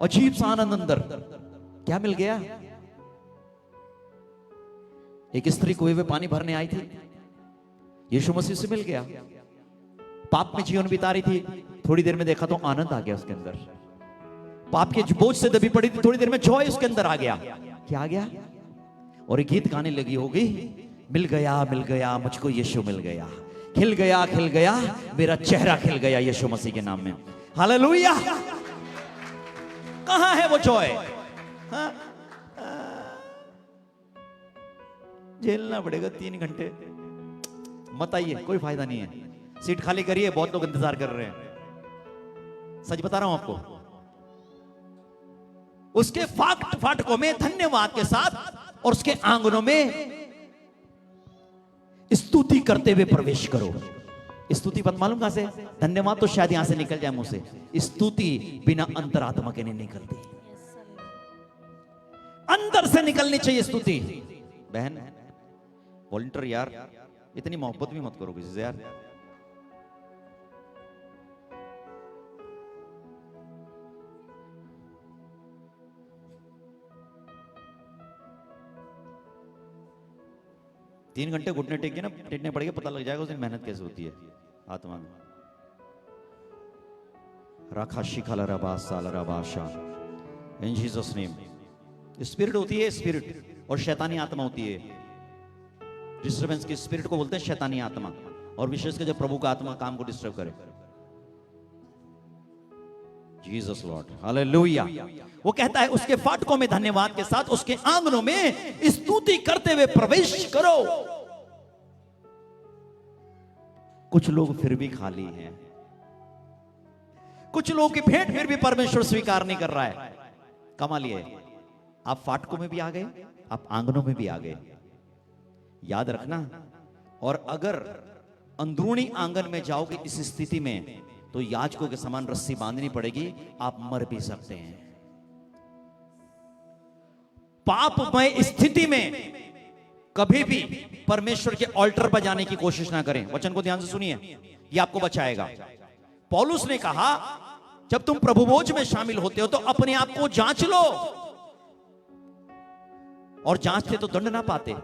अजीब सा आनंद अंदर। क्या मिल गया? एक स्त्री कुएं में पानी भरने आई थी, यीशु मसीह से मिल गया। पाप में जीवन बिता रही थी, थोड़ी देर में देखा तो आनंद आ गया उसके अंदर। पाप के बोझ से दबी पड़ी थी, थोड़ी देर में जॉय उसके अंदर आ गया। क्या आ गया? और एक गीत गाने लगी होगी, मिल गया मुझको यीशु मिल गया, खिल गया मेरा चेहरा खिल गया यीशु मसीह के नाम में। हालेलुया। कहां है वो जॉय? झेलना पड़ेगा 3 घंटे, मत आइए, कोई फायदा नहीं है। सीट खाली करिए, बहुत लोग इंतजार कर रहे हैं। सच बता रहा हूं आपको। उसके फाटकों में धन्यवाद के साथ और उसके आंगनों में स्तुति करते हुए प्रवेश करो। स्तुति पद मालूम कहां से? धन्यवाद तो शायद यहां से निकल जाए मुंह से, स्तुति बिना अंतरात्मा के नहीं निकलती, अंदर से निकलनी चाहिए स्तुति। बहन वॉलंटियर यार, इतनी मोहब्बत भी मत करो किसी से यार। तीन घंटे घुटने टेके ना, टेकने पड़ेगा, पता लग जाएगा उस दिन मेहनत कैसे होती है आत्मा में। राखा शिखाला रबा साला रबाशा इन जीसस नेम। स्पिरिट होती है स्पिरिट, और शैतानी आत्मा होती है। डिस्टर्बेंस की स्पिरिट को बोलते हैं शैतानी आत्मा, और विशेषकर जब प्रभु का आत्मा काम को डिस्टर्ब करे। Jesus Lord, hallelujah. वो कहता है उसके फाटकों में धन्यवाद के साथ उसके आंगनों में स्तुति करते हुए प्रवेश करो। कुछ लोग फिर भी खाली हैं, कुछ लोगों की भेंट फिर भी परमेश्वर स्वीकार नहीं कर रहा है। कमाल ये, आप फाटकों में भी आ गए, आप आंगनों में भी आ गए, याद रखना। और अगर अंदरूनी आंगन में जाओगे इस स्थिति में, तो याजकों के समान रस्सी बांधनी पड़ेगी, आप मर भी सकते हैं। पापमय स्थिति में कभी भी परमेश्वर के ऑल्टर पर जाने की कोशिश ना करें। वचन को ध्यान से सुनिए, यह आपको बचाएगा। पौलुस ने कहा, जब तुम प्रभु भोज में शामिल होते हो तो अपने आप को जांच लो, और जांचते तो दंड ना पाते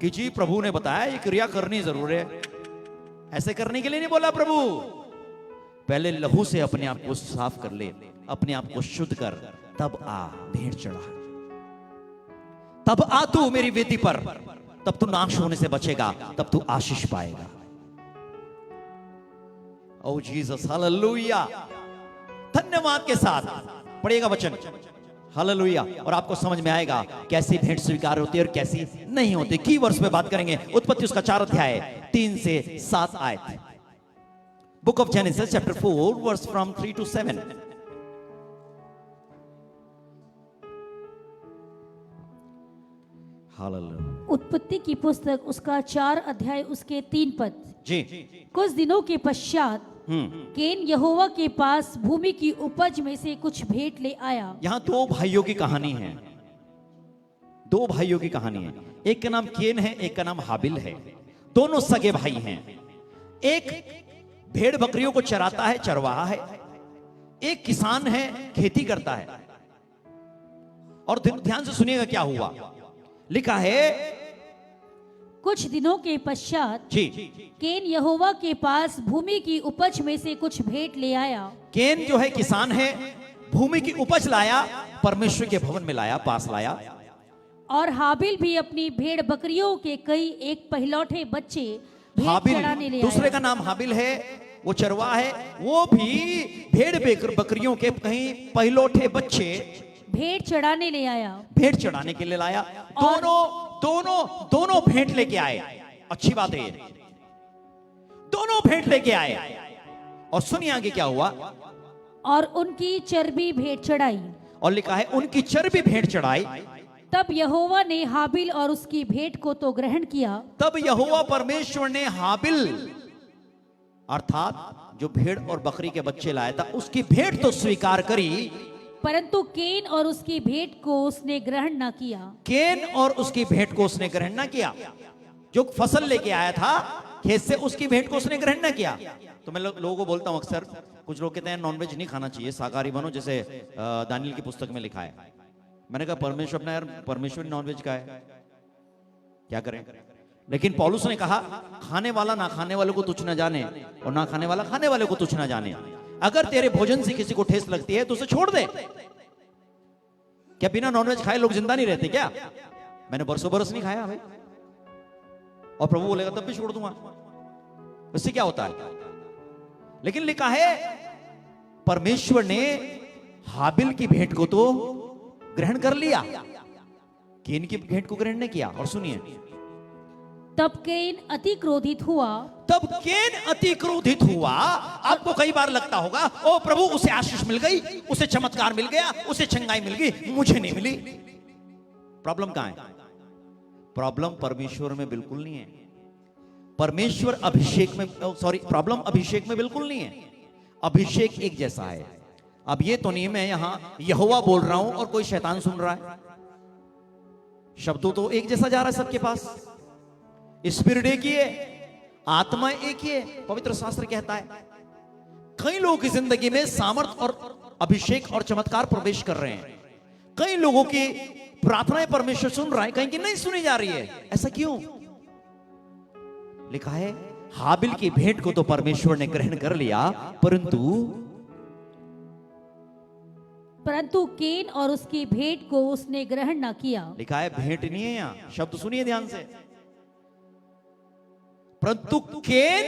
कि जी प्रभु ने बताया ये क्रिया करनी जरूर है। ऐसे करने के लिए नहीं बोला प्रभु, पहले लहू से अपने आप को साफ कर ले, अपने आप को शुद्ध कर, तब आ भेंट चढ़ा, तब आ तू मेरी वेदी पर, तब तू नाश होने से बचेगा, तब तू आशीष पाएगा। ओ जीसस, हालेलुया। धन्यवाद के साथ पढ़िएगा वचन, हालेलुया, और आपको समझ में आएगा कैसी भेंट स्वीकार होती है और कैसी नहीं होती। की वर्ष में बात करेंगे, उत्पत्ति उसका 4 अध्याय 3 से 7 आयत। Book of Genesis chapter 4 verse from 3 to 7। Hallelujah. उत्पत्ति की पुस्तक उसका 4 अध्याय उसके 3 पद। जी। कुछ दिनों के पश्चात केन यहोवा के पास भूमि की उपज में से कुछ भेंट ले आया। यहां 2 भाइयों की कहानी है, 2 भाइयों की कहानी है। एक का नाम केन है, एक का नाम हाबिल है। दोनों सगे भाई हैं। एक भेड़ बकरियों को चराता है, चरवाहा है। एक किसान है, खेती करता है। और ध्यान से सुनिएगा क्या हुआ। लिखा है कुछ दिनों के पश्चात जी, केन यहोवा के पास भूमि की उपज में से कुछ भेंट ले आया। केन जो है किसान है, भूमि की उपज लाया, परमेश्वर के भवन में लाया, पास लाया। और हाबिल भी अपनी भेड़ बकरियों के कई एक पहलौठे बच्चे भेंट हाबिल, चढ़ाने ले दूसरे आया। का नाम हाबिल है, वो चरवा है, वो भी भेड़ बकरियों के कहीं पहलौठे बच्चे भेंट चढ़ाने ले आया, भेंट चढ़ाने के लिए लाया। दोनों भेंट लेके आए। अच्छी बात है ये, दोनों भेंट लेके आए। और सुनिए आगे क्या हुआ। और उनकी चर्बी भेंट चढ़ाई। और लिखा है उनकी चर्बी भेंट चढ़ाई। तब यहोवा ने हाबिल और उसकी भेंट को तो ग्रहण किया। तब यहोवा परमेश्वर ने हाबिल अर्थात जो भेड़ और बकरी के बच्चे लाया था उसकी भेंट तो स्वीकार करी, परंतु केन और उसकी भेंट को उसने ग्रहण न किया। केन और उसकी भेंट को उसने ग्रहण न किया। जो फसल लेके आया था, खेत से उसकी भेंट को उसने ग्रहण न किया। तो मैं लोगों को बोलता हूं अक्सर, कुछ लोग कहते हैं नॉनवेज नहीं खाना चाहिए, शाकाहारी बनो, जैसे दानियल की पुस्तक में लिखा है। मैंने कहा परमेश्वर अपना, यार परमेश्वर नॉनवेज का है, क्या करें। लेकिन पौलुस ने कहा खाने वाला ना खाने वाले को तुच्छ न जाने, और ना खाने वाला खाने वाले को तुच्छ न जाने। अगर तेरे भोजन से किसी को ठेस लगती है तो उसे छोड़ दे। क्या बिना नॉनवेज खाए लोग जिंदा नहीं रहते क्या? मैंने बरसों बरस नहीं खाया भाई, और प्रभु बोलेगा तब भी छोड़ दूंगा, इससे क्या होता है। लेकिन लिखा है परमेश्वर ने हाबिल की भेंट को तो ग्रहण कर लिया, केन की भेंट को ग्रहण नहीं किया। और सुनिए, तब केन अति क्रोधित हुआ। तब केन अति क्रोधित हुआ। आपको कई बार लगता होगा ओ प्रभु उसे आशीष मिल गई, उसे चमत्कार मिल गया, उसे चंगाई मिल गई, मुझे नहीं मिली। प्रॉब्लम कहां है? प्रॉब्लम परमेश्वर में बिल्कुल नहीं है। परमेश्वर अभिषेक में, सॉरी, प्रॉब्लम अभिषेक में बिल्कुल नहीं है। अभिषेक एक जैसा है। अब ये तो नहीं मैं यहां यहोवा बोल रहा हूं और कोई शैतान सुन रहा है, शब्दों तो एक जैसा जा रहा है सबके पास। स्पिरिट एक ही है, आत्मा एक ही है। पवित्र शास्त्र कहता है कई लोगों की जिंदगी में सामर्थ और अभिषेक और चमत्कार प्रवेश कर रहे हैं। कई लोगों की प्रार्थनाएं परमेश्वर सुन रहा है, कहीं की नहीं सुनी जा रही है। ऐसा क्यों? लिखा है हाबिल की भेंट को तो परमेश्वर ने ग्रहण कर लिया, परंतु केन और उसकी भेंट को उसने ग्रहण न किया। लिखा है भेंट नहीं है, यहां शब्द सुनिए ध्यान से। परंतु केन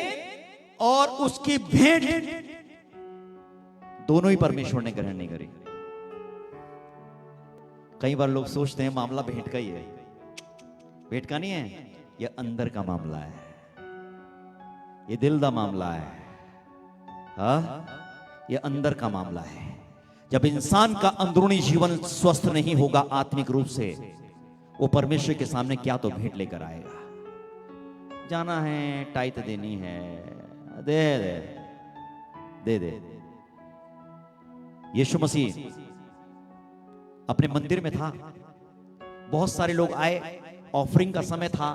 और उसकी भेंट दोनों ही परमेश्वर ने ग्रहण नहीं करी। कई बार लोग सोचते हैं मामला भेंट का ही है। भेंट का नहीं है, यह अंदर का मामला है, ये दिल का मामला है। हाँ, यह अंदर का मामला है। जब इंसान का अंदरूनी जीवन स्वस्थ नहीं होगा आत्मिक रूप से, वो परमेश्वर के सामने क्या तो भेंट लेकर आएगा। जाना है, टाइट देनी है, दे दे दे दे। यीशु मसीह अपने मंदिर में था, बहुत सारे लोग आए, ऑफरिंग का समय था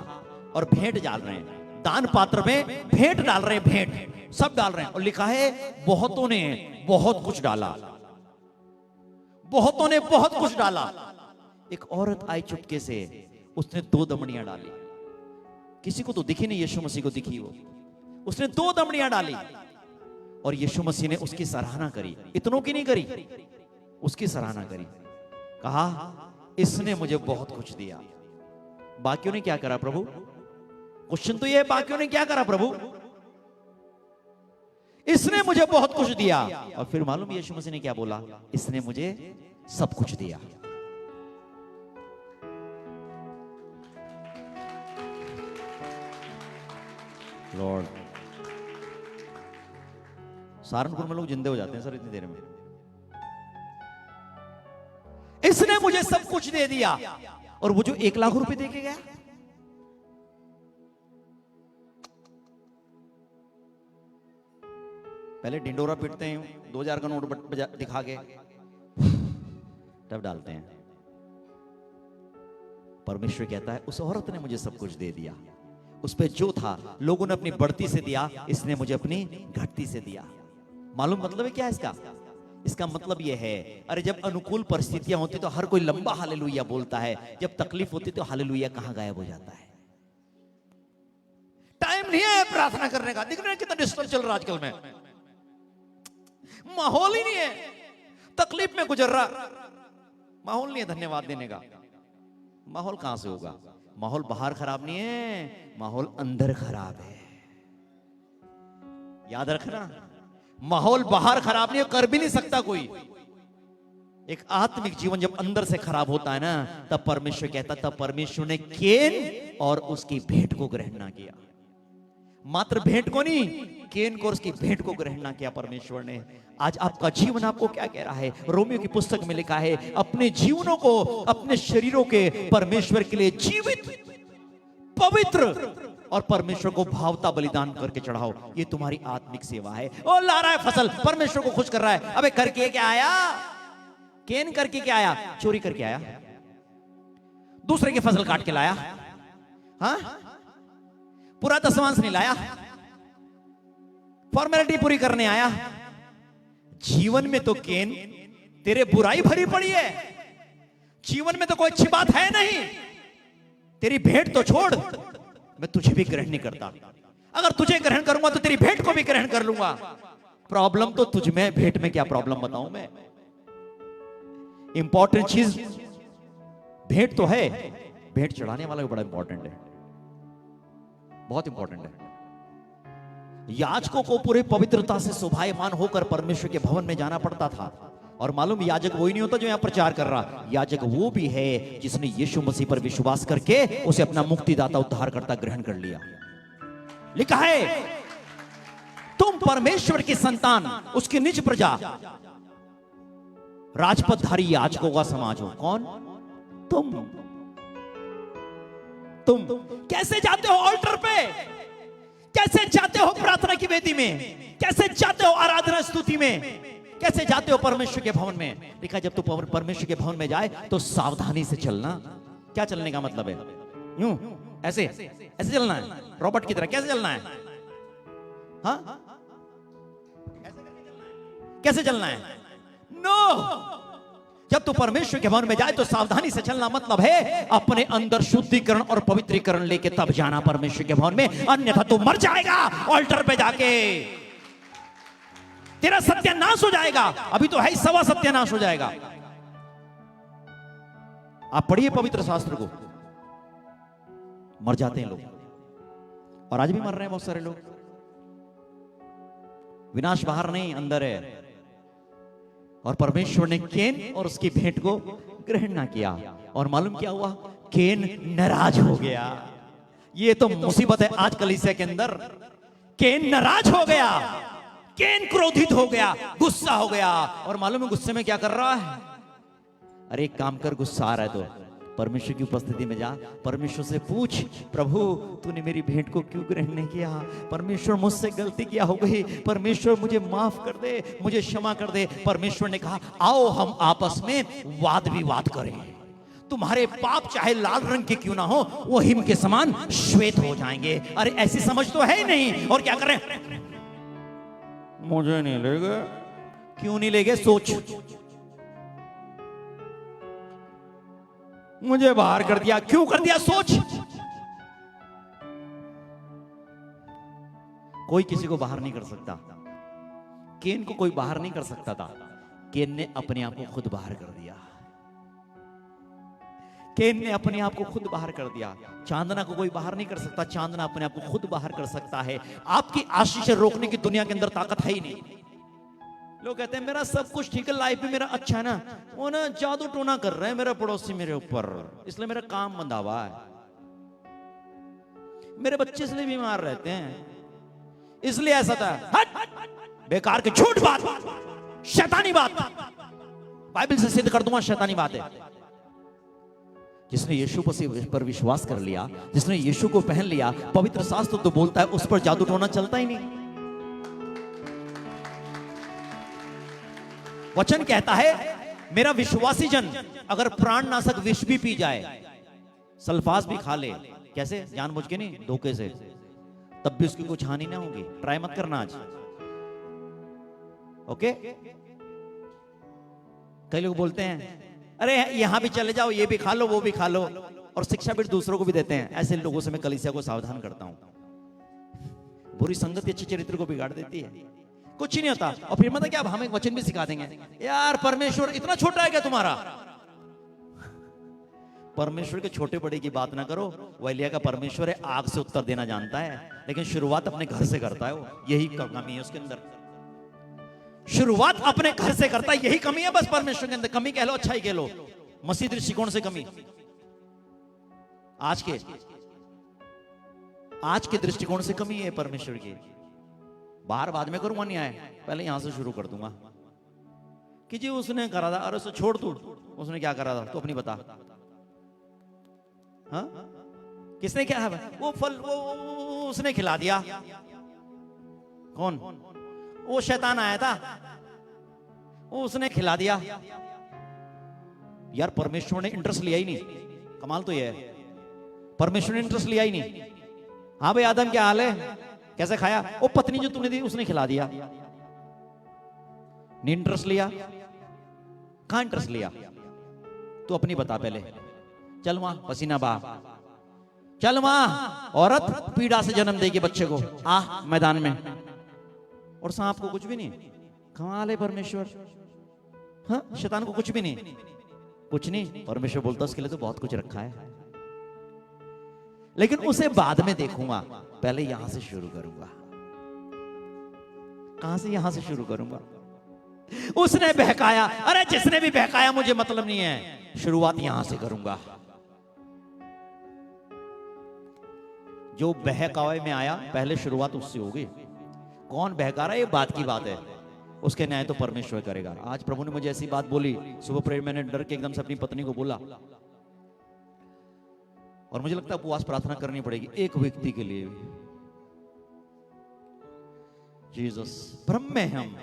और भेंट डाल रहे हैं, दान पात्र में भेंट डाल रहे हैं, भेंट सब डाल रहे हैं। और लिखा है बहुतों ने बहुत कुछ डाला, बहुतों ने बहुत कुछ डाला। एक औरत आई चुपके से, उसने 2 दमड़ियां डाली। किसी को तो दिखी नहीं, यीशु मसीह को दिखी वो। उसने 2 दमड़ियां डाली और यीशु मसीह ने उसकी सराहना करी। इतनों की नहीं करी, उसकी सराहना करी। कहा इसने मुझे बहुत कुछ दिया। बाकियों ने क्या करा प्रभु? क्वेश्चन तो ये है, बाकियों ने क्या करा प्रभु? इसने मुझे बहुत कुछ दिया। और फिर मालूम यीशु मसीह ने क्या बोला? इसने मुझे सब कुछ दिया। लॉर्ड, सहारनपुर में लोग जिंदे हो जाते हैं सर इतनी देर में। इसने मुझे सब कुछ दे दिया। और वो जो 1 लाख रुपए दे के गया, पहले डिंडोरा पीटते हैं, 2000 का नोट दिखा के तब डालते हैं। परमेश्वर कहता है उस औरत ने मुझे सब कुछ दे दिया। उस पे जो था लोगों ने अपनी बढ़ती से दिया, इसने मुझे अपनी घटती से दिया। मालूम मतलब है क्या इसका? इसका मतलब यह है, अरे जब अनुकूल परिस्थितियां होती तो हर कोई लंबा हालेलुया बोलता है, जब तकलीफ होती तो हालेलुया कहां गायब हो जाता है। टाइम नहीं है प्रार्थना करने का। दिख रहा है कितना डिस्टर्ब चल रहा है आजकल में, माहौल ही नहीं है, तकलीफ में गुजर रहा, माहौल नहीं है धन्यवाद देने का। माहौल कहां से होगा? माहौल बाहर खराब नहीं है, माहौल अंदर खराब है। याद रखना, माहौल बाहर खराब नहीं है, कर भी नहीं सकता कोई। एक आत्मिक जीवन जब अंदर से खराब होता है ना, तब परमेश्वर कहता, तब परमेश्वर ने केन और उसकी भेंट को ग्रहण ना किया। मात्र भेंट को नहीं, केन को और उसकी भेंट को ग्रहण ना किया परमेश्वर ने। आज आपका जीवन आपको क्या कह रहा है? रोमियो की पुस्तक में लिखा है, अपने जीवनों को, अपने शरीरों के परमेश्वर के लिए जीवित, पवित्र और परमेश्वर को भावता बलिदान करके चढ़ाओ। ये तुम्हारी आत्मिक सेवा है। ओ ला रहा है फसल, परमेश्वर को खुश कर रहा है। अबे करके क्या आया? केन करके क्या आया? चोरी करके आया, दूसरे की फसल काट के लाया। हाँ, पूरा दशमांश नहीं लाया, फॉर्मेलिटी पूरी करने आया। जीवन में तो केन तेरे बुराई भरी पड़ी है, जीवन में तो कोई अच्छी बात है नहीं। तेरी भेंट तो छोड़, मैं तुझे भी ग्रहण नहीं करता। अगर तुझे ग्रहण करूंगा तो तेरी भेंट को भी ग्रहण कर लूंगा। प्रॉब्लम तो तुझ में, भेंट में क्या प्रॉब्लम बताऊं मैं। इंपॉर्टेंट चीज भेंट तो है, भेंट चढ़ाने वाला भी बड़ा इंपॉर्टेंट है, बहुत इंपॉर्टेंट है। याजकों को पूरे पवित्रता से शोभायमान होकर परमेश्वर के भवन में जाना पड़ता था। और मालूम, याजक वही नहीं होता जो यहां प्रचार कर रहा, याजक वो भी है जिसने यीशु मसीह पर विश्वास करके उसे अपना मुक्तिदाता उद्धारकर्ता ग्रहण कर लिया। लिखा है, तुम परमेश्वर की संतान, उसकी निज प्रजा, राजपथधारी याजकों का समाज हो। कौन? तुम कैसे जाते हो ऑल्टर पे, कैसे जाते हो प्रार्थना की वेदी में, कैसे जाते हो आराधना स्तुति में, कैसे जाते हो परमेश्वर के भवन में। लिखा, जब तू परमेश्वर के भवन में जाए तो सावधानी से चलना। क्या चलने का मतलब है? यूं ऐसे ऐसे चलना है, रॉबर्ट की तरह कैसे चलना है? हाँ, कैसे चलना है? नो, जब तू परमेश्वर के भवन में जाए तो सावधानी से चलना। मतलब है अपने अंदर शुद्धिकरण और पवित्रीकरण लेके तब जाना परमेश्वर के भवन में, अन्यथा तू मर जाएगा ऑल्टर पे जाके, तेरा सत्यानाश हो जाएगा। अभी तो है ही, सवा सत्यानाश हो जाएगा। आप पढ़िए पवित्र शास्त्र को, मर जाते हैं लोग, और आज भी मर रहे हैं बहुत सारे लोग। विनाश बाहर नहीं, अंदर है। और परमेश्वर ने केन और उसकी भेंट को ग्रहण ना किया, और मालूम क्या हुआ? केन नाराज हो गया। ये तो मुसीबत है आज कलीसिया के अंदर। केन नाराज हो गया, केन क्रोधित हो गया, गुस्सा हो गया। और मालूम है गुस्से में क्या कर रहा है? अरे एक काम कर, गुस्सा आ रहा है तो परमेश्वर की उपस्थिति में जा, परमेश्वर से पूछ, प्रभु तूने मेरी भेंट को क्यों ग्रहण नहीं किया? परमेश्वर मुझसे गलती किया हो गई, परमेश्वर मुझे माफ कर दे, मुझे क्षमा कर दे। परमेश्वर ने कहा, आओ हम आपस में वाद विवाद करें। तुम्हारे पाप चाहे लाल रंग के क्यों ना हो, वो हिम के समान श्वेत हो जाएंगे। अरे ऐसी समझ तो है ही नहीं। और क्या करें? मुझे नहीं ले गए। क्यों नहीं ले गए? सोच, मुझे बाहर कर दिया, क्यों कर दिया? सोच। कोई किसी को बाहर नहीं कर सकता। केन को कोई बाहर नहीं कर सकता था, केन ने अपने आप को खुद बाहर कर दिया। केन ने अपने आप को खुद बाहर कर दिया। चांदना को कोई बाहर नहीं कर सकता, चांदना अपने आप को खुद बाहर कर सकता है। आपकी आशीष रोकने की दुनिया के अंदर ताकत है ही नहीं। लोग कहते हैं मेरा सब कुछ ठीक है, लाइफ में मेरा अच्छा है ना, वो ना जादू टोना कर रहे हैं मेरा पड़ोसी मेरे ऊपर, इसलिए मेरा काम बंधा हुआ है, मेरे बच्चे इसलिए बीमार रहते हैं, इसलिए ऐसा था। बेकार के झूठ बात, शैतानी बात, बाइबल से सिद्ध कर दूंगा शैतानी बात है। जिसने यीशु पर विश्वास कर लिया, जिसने यीशु को पहन लिया, पवित्र शास्त्र तो बोलता है उस पर जादू टोना चलता ही नहीं। वचन कहता है मेरा विश्वासी जन अगर प्राणनाशक विष भी पी जाए, सल्फास भी खा ले, कैसे? जानबूझ के नहीं, धोखे से, तब भी उसकी कुछ हानि ना होगी। ट्राई मत करना आज, ओके? कई लोग बोलते हैं अरे यहां भी चले जाओ, ये भी खा लो, वो भी खा लो, और शिक्षा भी दूसरों को भी देते हैं। ऐसे लोगों से मैं कलीसिया को सावधान करता हूं। बुरी संगत अच्छे चरित्र को बिगाड़ देती है। कुछ ही नहीं होता। और फिर मतलब क्या, अब हमें वचन भी सिखा देंगे, यार परमेश्वर इतना छोटा है क्या तुम्हारा? परमेश्वर के छोटे बड़े की बात ना करो। वैलिया का परमेश्वर है, आग से उत्तर देना जानता है, लेकिन शुरुआत अपने घर से करता है। वो यही कमी है उसके अंदर, शुरुआत अपने घर से करता है, यही कमी है बस परमेश्वर के अंदर। कमी कह लो, अच्छाई कह लो, मसीह दृष्टिकोण से कमी। आज के दृष्टिकोण से कमी है परमेश्वर की। बाहर बाद में करूंगा न्याय, पहले यहां से शुरू कर दूंगा कि जी उसने करा था, अरे उसे छोड़ तू, उसने क्या करा था तो अपनी बता। हाँ, किसने क्या है? वो फल वो उसने खिला दिया। कौन? वो शैतान आया था, वो उसने खिला दिया। यार परमेश्वर ने इंटरेस्ट लिया ही नहीं। कमाल तो यह है, परमेश्वर ने इंटरेस्ट लिया ही नहीं। हाँ भाई आदम क्या हाल है, कैसे खाया? वो पत्नी जो तूने दी उसने खिला दिया। नहीं इंटरेस्ट लिया? कहां इंटरेस्ट लिया? तू अपनी बता पहले। चल वहां पसीना बहा, चल वहां औरत पीड़ा से जन्म देगी बच्चे को, आ मैदान में। और सांप को कुछ भी नहीं, कमाल है परमेश्वर। हाँ शैतान को कुछ भी नहीं, कुछ नहीं। परमेश्वर बोलता उसके लिए तो बहुत कुछ रखा है, लेकिन उसे बाद में देखूंगा, पहले यहां से शुरू करूंगा। कहां से? यहां से शुरू करूंगा। उसने बहकाया, अरे जिसने भी बहकाया मुझे मतलब नहीं है, शुरुआत यहां से करूंगा। जो बहकावे में आया पहले शुरुआत उससे होगी। कौन बहका रहा है ये बात की बात है, उसके न्याय तो परमेश्वर करेगा। आज प्रभु ने मुझे ऐसी बात बोली सुबह प्रेयर, मैंने डर के एकदम से अपनी पत्नी को बोला, और मुझे लगता है उपवास प्रार्थना करनी पड़ेगी एक व्यक्ति के लिए। जीसस, भ्रम में हम,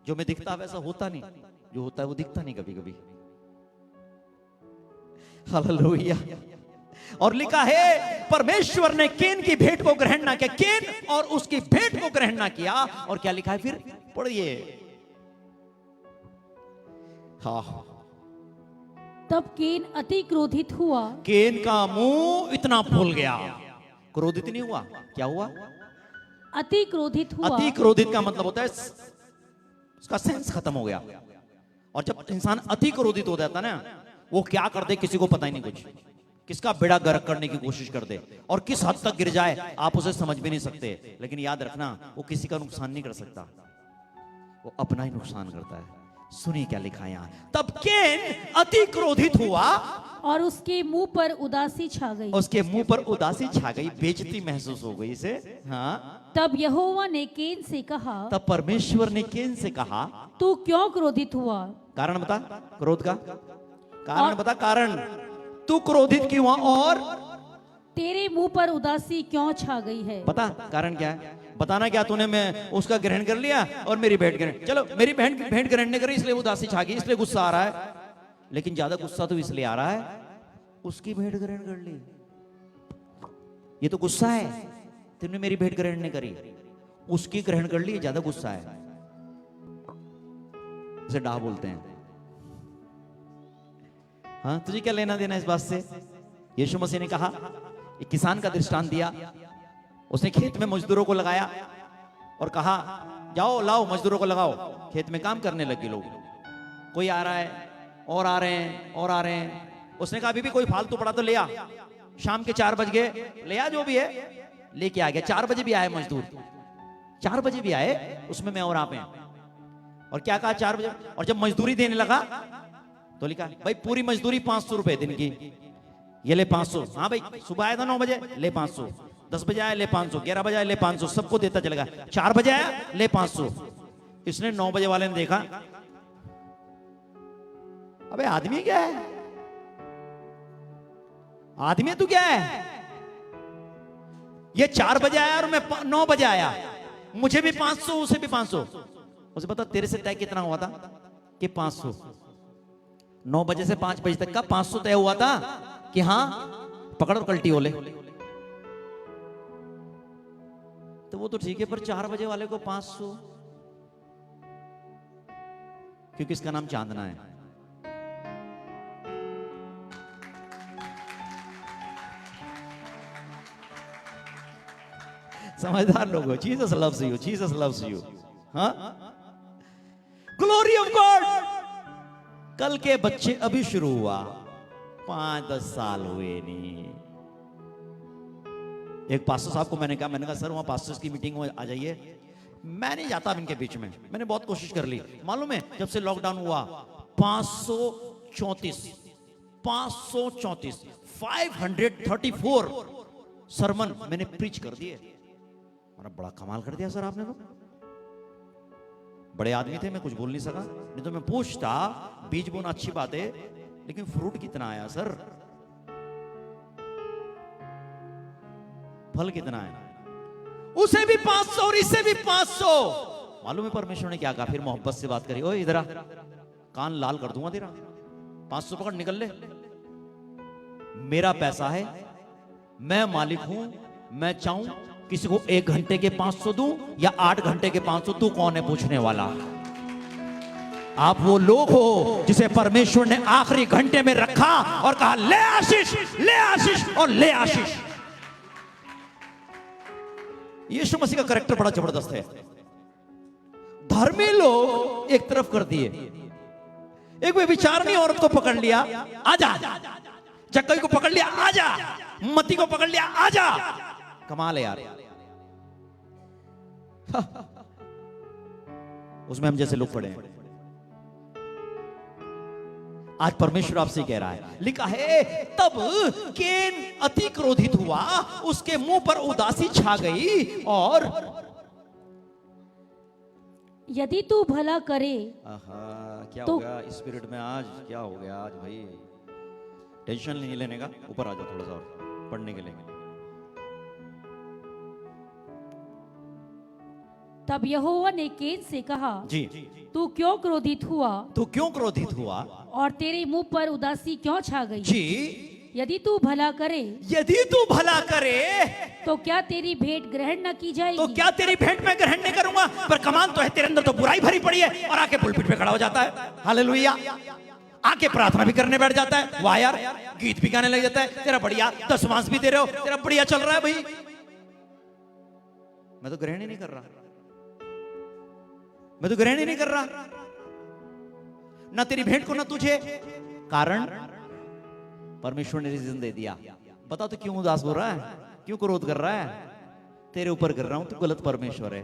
जो मैं दिखता वैसा होता नहीं, जो होता है वो दिखता नहीं कभी कभी। हालेलुया। और लिखा है परमेश्वर ने केन की भेंट को ग्रहण ना किया, केन और उसकी भेंट को ग्रहण ना किया। और क्या लिखा है फिर? पढ़िए। हाँ, तब केन अति क्रोधित हुआ। केन का मुंह इतना फूल गया, क्रोधित नहीं हुआ, क्या हुआ? अति क्रोधित हुआ। अति क्रोधित का मतलब होता है उसका सेंस खत्म हो गया। और जब इंसान अति क्रोधित हो जाता ना, वो क्या कर दे किसी को पता ही नहीं, कुछ किसका बेड़ा गर्क करने की कोशिश कर दे, और किस हद तक गिर जाए आप उसे समझ भी नहीं सकते। लेकिन याद रखना, वो किसी का नुकसान नहीं कर सकता, वो अपना ही नुकसान करता है। सुनिए क्या लिखा है यहाँ, तब केन अति क्रोधित हुआ और उसके मुंह पर उदासी छा गई। उसके मुंह पर उदासी छा गई, बेइज्जती महसूस हो गई इसे। हाँ, तब यहोवा ने केन से कहा, तब परमेश्वर ने केन से कहा, तू क्यों क्रोधित हुआ? कारण बता, क्रोध का कारण बता, कारण तू क्रोधित क्यों हुआ और तेरे मुंह पर उदासी क्यों छा गई है? बता कारण क्या है, बताना क्या तूने? मैं उसका ग्रहण कर लिया और मेरी भेंट ग्रहण, चलो मेरी भेंट ग्रहण नहीं करी इसलिए उदासी छा गई, इसलिए गुस्सा आ रहा है। लेकिन ज्यादा गुस्सा तो इसलिए आ रहा है उसकी भेंट ग्रहण कर ली, ये तो गुस्सा है। तुमने मेरी भेंट ग्रहण नहीं करी, उसकी ग्रहण कर ली, ज्यादा गुस्सा है। इसे डाह बोलते हैं। हाँ, तुझे क्या लेना देना इस बात से? यीशु मसीह ने कहा, एक किसान का दृष्टांत दिया। उसने खेत में मजदूरों को लगाया और कहा, जाओ लाओ मजदूरों को लगाओ। खेत में काम करने लगे लोग, कोई आ रहा है और आ रहे हैं और आ रहे हैं। उसने कहा, अभी भी कोई फालतू पड़ा तो ले आ। शाम के 4 बज गए, ले आ जो भी है, लेके आ गया। 4 बजे भी आए मजदूर, 4 बजे भी आए, उसमें मैं और आप हैं। और क्या कहा 4 बजे? और जब मजदूरी देने लगा तो लिखा, भाई पूरी मजदूरी 500 रुपए दिन की, ये ले 500। हाँ भाई, सुबह आया था 9 बजे, ले 500। 10 बजे आया, ले 500। 11 बजे आया, ले 500। सबको देता चलेगा। 4 बजे आया, ले 500। इसने 9 बजे वाले ने देखा, अबे आदमी क्या है, आदमी तू क्या है? ये 4 बजे आया और मैं 9 बजे आया, मुझे भी 500 उसे भी 500। उसे पता तेरे से तय कितना हुआ था कि 500। 9 बजे से 5 बजे तक का 500 तय हुआ था कि हाँ पकड़ और कल्टी हो ले। तो वो तो ठीक है, पर 4 बजे वाले को 500, क्योंकि इसका नाम चांदना है। समझदार लोग हो। Jesus loves you, Jesus loves you. हाँ, ग्लोरी ऑफ गॉड। कल के बच्चे अभी शुरू हुआ, 5-10 साल हुए नहीं। एक पास्टर साहब को मैंने कहा सर वहां पास्टर्स की मीटिंग में आ जाइए। मैं नहीं जाता इनके बीच में, मैंने बहुत कोशिश कर ली। मालूम है जब से लॉकडाउन हुआ 534 534 सरमन मैंने प्रीच कर दिए। बड़ा कमाल कर दिया सर आपने तो। बड़े आदमी थे, मैं कुछ बोल नहीं सका, नहीं तो मैं पूछता। बीज बोना अच्छी बात है, लेकिन फ्रूट कितना आया सर, फल कितना है? उसे भी 500 और इसे भी 500। मालूम है परमेश्वर ने क्या कहा? फिर मोहब्बत से बात करी, ओए इधर आ, कान लाल कर दूंगा तेरा। 500 पकड़, निकल ले, मेरा पैसा है मैं मालिक हूं, मैं चाहूं किसी को 1 घंटे के 500 दूं या 8 घंटे के 500, तू कौन है पूछने वाला? आप वो लोग हो जिसे परमेश्वर ने आखिरी घंटे में रखा और कहा ले आशीष, ले आशीष और ले आशीष। यीशु मसीह का कैरेक्टर बड़ा जबरदस्त है। धर्मी लोग एक तरफ कर दिए, एक व्यभिचारिणी औरत को पकड़ लिया, आजा, जक्कई को पकड़ लिया, आजा, मती को पकड़ लिया, आजा। कमाल है यार। उसमें हम जैसे लोग पड़े हैं। आज परमेश्वर आपसे कह रहा है, लिखा है तब केन अति क्रोधित हुआ, उसके मुंह पर उदासी छा गई, और यदि तू भला करे। क्या हो गया स्पिरिट में आज? क्या हो गया आज भाई? टेंशन नहीं लेने का, ऊपर आ जाओ थोड़ा सा और पढ़ने के लिए। तब यहोवा ने केन से कहा, जी, तू क्यों क्रोधित हुआ? तू क्यों क्रोधित हुआ? और तेरे मुंह पर उदासी क्यों छा गई? जी, यदि तू भला करे, यदि तू भला करे, तो क्या तेरी भेंट ग्रहण न की जाएगी? तो क्या तेरी भेंट में ग्रहण नहीं करूंगा? पर कमाल तो है, तेरे अंदर तो बुराई भरी पड़ी है, और आके पुलपिट पे खड़ा हो जाता है, हालेलुया, आके प्रार्थना भी करने बैठ जाता है, वाह यार, गीत भी गाने लग जाता है, तेरा बढ़िया दशमांश भी दे रहे हो, तेरा बढ़िया चल रहा है भाई। मैं तो ग्रहण ही नहीं कर रहा, मैं तो ग्रहण ही नहीं कर रहा, ना तेरी भेंट को ना तुझे। कारण परमेश्वर ने रीजन दे दिया। बता तो क्यों उदास हो रहा है, क्यों क्रोध कर रहा है? तेरे ऊपर कर रहा हूं, तू गलत परमेश्वर है,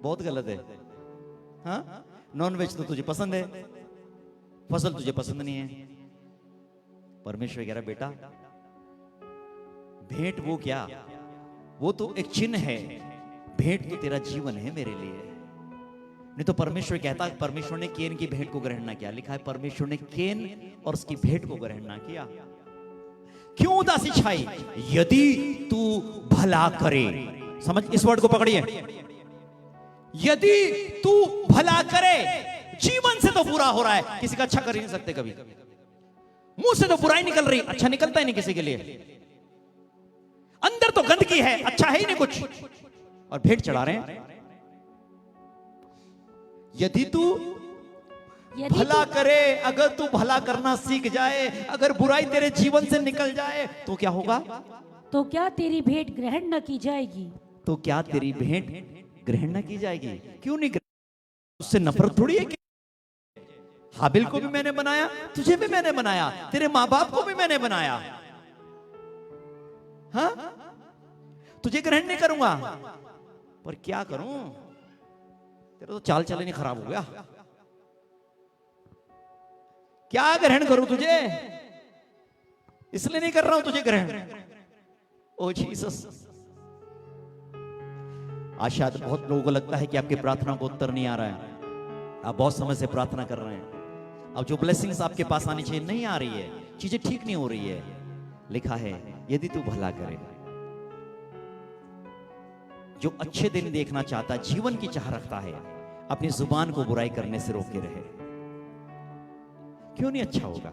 बहुत गलत है। हाँ, नॉन वेज तो तुझे पसंद है, फसल तुझे पसंद नहीं है। परमेश्वर कह रहा बेटा, भेंट वो क्या, वो तो एक चिन्ह है, भेंट तो तेरा जीवन है मेरे लिए। नहीं तो परमेश्वर कहता, परमेश्वर ने केन की भेंट को ग्रहण ना किया। लिखा है परमेश्वर ने केन और उसकी भेंट को ग्रहण ना किया। क्यों उदासी छाई? यदि तू भला करे। समझ, इस वर्ड को पकड़िए, यदि तू भला करे। जीवन से तो बुरा हो रहा है, किसी का अच्छा कर ही नहीं सकते कभी, मुंह से तो बुराई निकल रही, अच्छा निकलता ही नहीं किसी के लिए, अंदर तो गंदगी है, अच्छा है ही नहीं कुछ, और भेंट चढ़ा रहे हैं। यदि तू भला करे, अगर तू भला करना सीख जाए, अगर बुराई तेरे जीवन से निकल जाए, तो क्या होगा? तो क्या तेरी भेंट ग्रहण न की जाएगी? तो क्या तेरी भेंट ग्रहण न की जाएगी? क्यों नहीं ग्रहण? उससे नफरत थोड़ी है कि हाबिल को भी मैंने बनाया, तुझे भी मैंने बनाया, तेरे माँ बाप को भी मैंने बनाया, हाँ, तुझे ग्रहण नहीं करूंगा, पर क्या करूं, तेरा तो चाल चलन ही खराब हो गया, क्या ग्रहण करूं तुझे? इसलिए नहीं कर रहा हूं तुझे ग्रहण। ओ जीसस, आज शायद बहुत लोगों को लगता है कि आपकी प्रार्थना को उत्तर नहीं आ रहा है, आप बहुत समय से प्रार्थना कर रहे हैं, अब जो ब्लेसिंग्स आपके पास आनी चाहिए नहीं आ रही है, चीजें ठीक नहीं हो रही है। लिखा है यदि तू भला करे। जो अच्छे दिन देखना चाहता है, जीवन की चाह रखता है, अपनी जुबान को बुराई करने से रोके रहे। क्यों नहीं अच्छा होगा?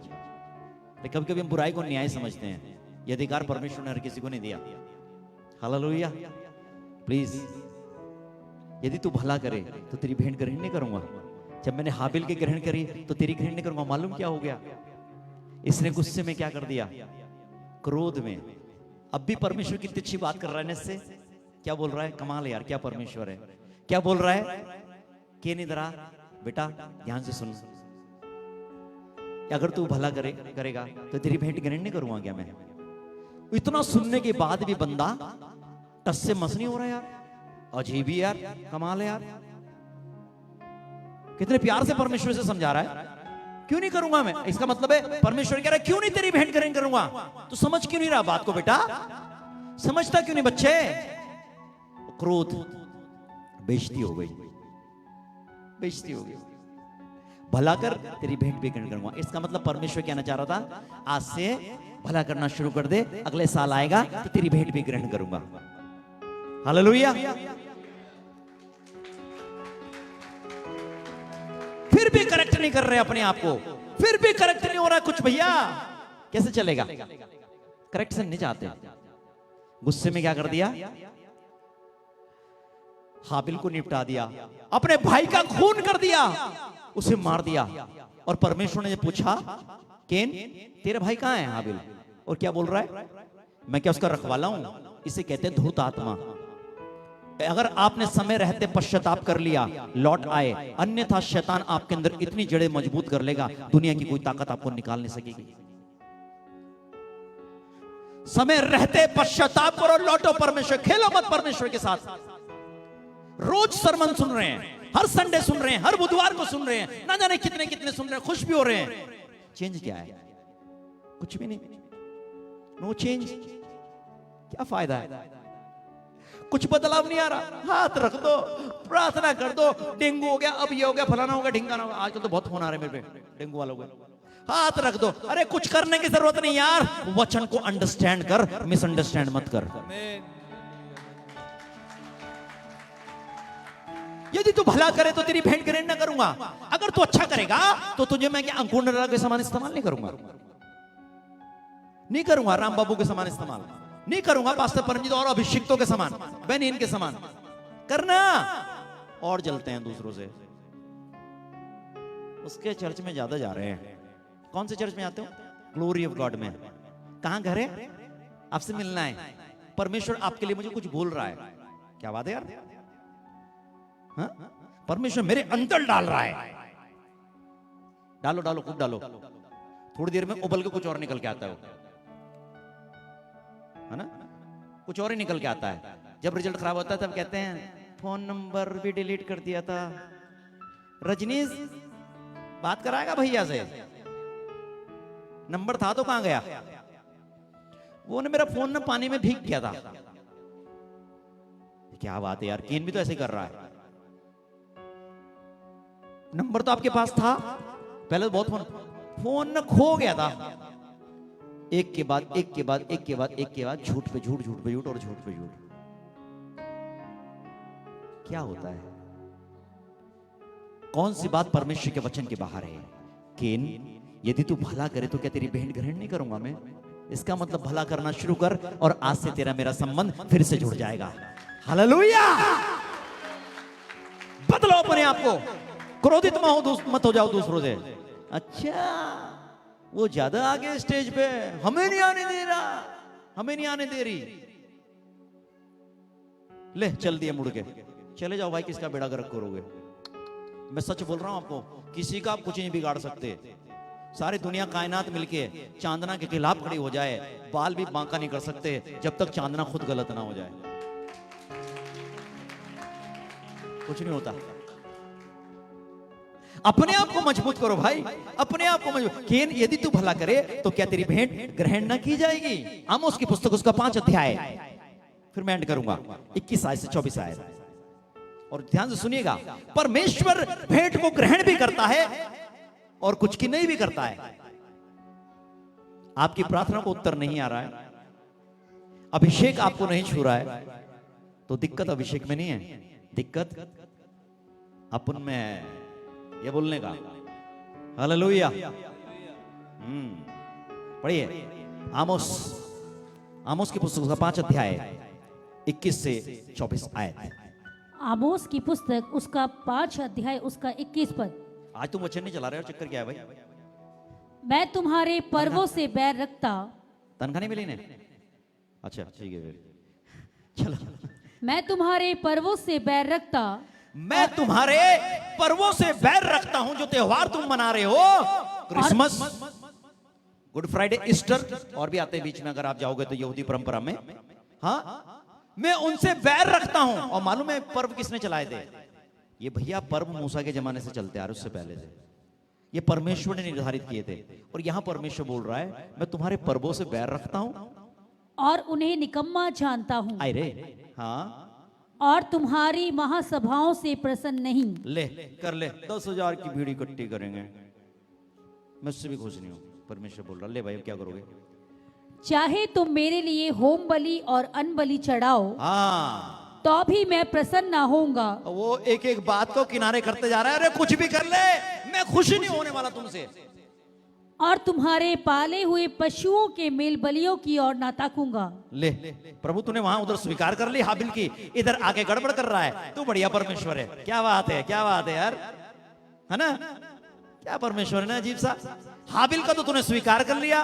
लेकिन कभी कभी हम बुराई को न्याय समझते हैं, यह अधिकार परमेश्वर ने हर किसी को नहीं दिया। हालेलुया। प्लीज, यदि तू भला करे तो तेरी भेंट ग्रहण नहीं करूंगा। जब मैंने हाबिल की ग्रहण करी तो तेरी ग्रहण नहीं करूंगा। मालूम क्या हो गया? इसने गुस्से में क्या कर दिया? क्रोध में। अब भी परमेश्वर कितनी अच्छी बात कर रहा है इससे। क्या बोल रहा है? कमाल यार, क्या परमेश्वर है। क्या बोल रहा है? के नहीं डरा बेटा, ध्यान से सुन, अगर तू भला करेगा तो तेरी भेंट ग्रहण नहीं करूंगा क्या मैं? इतना सुनने के बाद भी बंदा टस से मस नहीं हो रहा यार। अजीब ही यार, कमाल है यार। कितने प्यार से परमेश्वर से समझा रहा है, क्यों नहीं करूंगा मैं। इसका मतलब है परमेश्वर कह रहा है क्यों नहीं तेरी भेंट ग्रहण करूंगा। तो समझ क्यों नहीं रहा बात को बेटा? समझता क्यों नहीं बच्चे? क्रोध, बेइज्जती हो गई, बेइज्जती हो गई। भला कर, तेरी भेंट भी ग्रहण करूंगा। इसका मतलब परमेश्वर कहना चाह रहा था, आज से भला करना शुरू कर दे, अगले साल आएगा तो तेरी भेंट भी ग्रहण करूंगा। हालेलुया। फिर भी करेक्ट नहीं कर रहे अपने आप को, फिर भी करेक्ट नहीं हो रहा कुछ। भैया कैसे चलेगा? करेक्शन नहीं चाहते। गुस्से में क्या कर दिया, हाबिल को निपटा दिया, अपने भाई का खून कर दिया, उसे मार दिया। और परमेश्वर ने पूछा, केन तेरा भाई कहां है हाबिल? और क्या बोल रहा है, मैं क्या उसका रखवाला हूं? इसे कहते हैं धूर्त आत्मा। अगर आपने समय रहते पश्चाताप कर लिया, लौट आए, अन्यथा शैतान आपके अंदर इतनी जड़ें मजबूत कर लेगा, दुनिया की कोई ताकत आपको निकाल नहीं सकेगी। समय रहते पश्चाताप करो, लौटो परमेश्वर, खेलो मत परमेश्वर के साथ। रोज सरमन सुन रहे हैं, हर संडे सुन रहे हैं, हर बुधवार को सुन रहे हैं, ना जाने कितने कितने सुन रहे हैं, खुश भी हो रहे हैं। चेंज क्या है? कुछ भी नहीं, नो चेंज। क्या फायदा है? कुछ बदलाव नहीं आ रहा। हाथ रख दो, प्रार्थना कर दो, डेंगू हो गया, अब ये हो गया, फलाना हो गया, ढिंगाना हो गया। आजकल तो बहुत फोन आ रहे हैं मेरे पे डेंगू वालों के। हाथ रख दो। अरे कुछ करने की जरूरत नहीं यार, वचन को अंडरस्टैंड कर, मिसअंडरस्टैंड मत कर। यदि तू भला करे तो तेरी भेंट ग्रहण न करूंगा, अगर तू अच्छा करेगा तो तुझे मैं क्या अंकुर नरा के समान इस्तेमाल नहीं करूंगा, नहीं करूंगा। राम बाबू के समान इस्तेमाल नहीं करूंगा, पास्टर परमजीत और अभिषिक्तों के समान, बेनियन के समान करना। और जलते हैं दूसरों से। उसके चर्च में ज्यादा जा रहे हैं। कौन से चर्च में आते हो? ग्लोरी ऑफ गॉड में। कहां घर है? आपसे मिलना है। परमेश्वर आपके लिए मुझे कुछ बोल रहा है। क्या बात है यार? हाँ? परमेश्वर मेरे अंदर डाल रहा है। डालो डालो, खूब डालो। थोड़ी देर में उबल के कुछ और निकल के आता है, है ना? कुछ और ही निकल के आता है। जब रिजल्ट खराब होता है तब कहते हैं फोन नंबर भी डिलीट कर दिया था। रजनीश बात कराएगा भैया से, नंबर था तो कहां गया? वो ने मेरा फोन ना पानी में भीग गया था। क्या बात है यार, केन भी तो ऐसे कर रहा है। नंबर तो आपके पास था, पहले तो बहुत फोन ना खो गया था। एक के बाद एक के बाद एक के बाद एक के बाद झूठ पे झूठ, झूठ पे झूठ और झूठ पे झूठ। क्या होता है? कौन सी बात परमेश्वर के वचन के बाहर है? केन यदि तू भला करे तो क्या तेरी भेंट ग्रहण नहीं करूंगा मैं? इसका मतलब भला करना शुरू कर और आज से तेरा मेरा संबंध फिर से जुड़ जाएगा। हालेलुया! बदलो अपने आप को, क्रोधित मत हो जाओ दूसरों से। अच्छा वो ज्यादा आगे स्टेज पे, हमें नहीं आने दे रहा, हमें नहीं आने दे रही। ले चल दिए मुड़ के, चले जाओ भाई, किसका बेड़ा गर्क करोगे? मैं सच बोल रहा हूं आपको, किसी का आप कुछ नहीं बिगाड़ सकते। सारी दुनिया कायनात मिलके चांदना के खिलाफ खड़ी हो जाए, बाल भी बांका नहीं कर सकते जब तक चांदना खुद गलत ना हो जाए। कुछ नहीं होता। अपने आप को मजबूत करो भाई, अपने आप को मजबूत। केन यदि तू भला करे तो क्या तेरी भेंट ग्रहण न की जाएगी? आमोस की पुस्तक उसका 5 अध्याय, फिर मैं एंड करूंगा 21 आयत से 24 आयत। और ध्यान से सुनिएगा, परमेश्वर भेंट को ग्रहण भी करता है और कुछ की नहीं भी करता है। आपकी प्रार्थना को उत्तर नहीं आ रहा है, अभिषेक आपको नहीं छू रहा है, तो दिक्कत अभिषेक में नहीं है, दिक्कत अपन में है। ये बोलने का। हालेलुया। पढ़िए आमोस, आमोस की पुस्तक का 5 अध्याय 21 से 24 आयत। आमोस की पुस्तक उसका 5 अध्याय उसका 21 पद। आज तुम वचन नहीं चला रहे हो, चक्कर क्या है भाई? मैं तुम्हारे पर्वों से बैर रखता। तनख्वाह नहीं मिली ने? अच्छा ठीक है फिर चलो। मैं तुम्हारे पर्वों से बैर रखता, मैं तुम्हारे पर्वों से बैर रखता हूं जो त्योहार तुम मना रहे हो, क्रिसमस, गुड फ्राइडे, ईस्टर और भी आते हैं बीच में, अगर आप जाओगे तो यहूदी परंपरा में। हाँ, मैं उनसे बैर रखता हूं। और मालूम है पर्व किसने चलाए थे? ये भैया पर्व मूसा के जमाने से चलते आ रहे, उससे पहले से ये परमेश्वर ने निर्धारित किए थे। और यहां परमेश्वर बोल रहा है मैं तुम्हारे पर्वों से बैर रखता हूं और उन्हें निकम्मा जानता हूं। अरे हाँ, और तुम्हारी महासभाओं से प्रसन्न नहीं। ले कर ले, 10,000 की भीड़ इकट्ठी करेंगे, मैं उससे भी खुश नहीं हूं। परमेश्वर बोल रहा, ले भाई अब क्या करोगे? चाहे तुम मेरे लिए होम बलि और अन्न बलि चढ़ाओ, हाँ, तो भी मैं प्रसन्न ना होऊंगा। वो एक एक बात को किनारे करते जा रहा है। अरे कुछ भी कर ले, मैं खुश नहीं होने वाला तुमसे। और तुम्हारे पाले हुए पशुओं के मेल बलियों की ओर ना ताकूंगा। ले प्रभु, तूने वहां उधर स्वीकार कर ली हाबिल की, इधर आके गड़बड़ कर रहा है। तू बढ़िया परमेश्वर है, क्या बात है, क्या बात है यार, है ना, क्या परमेश्वर है ना, अजीब सा। हाबिल का तो तूने स्वीकार कर लिया,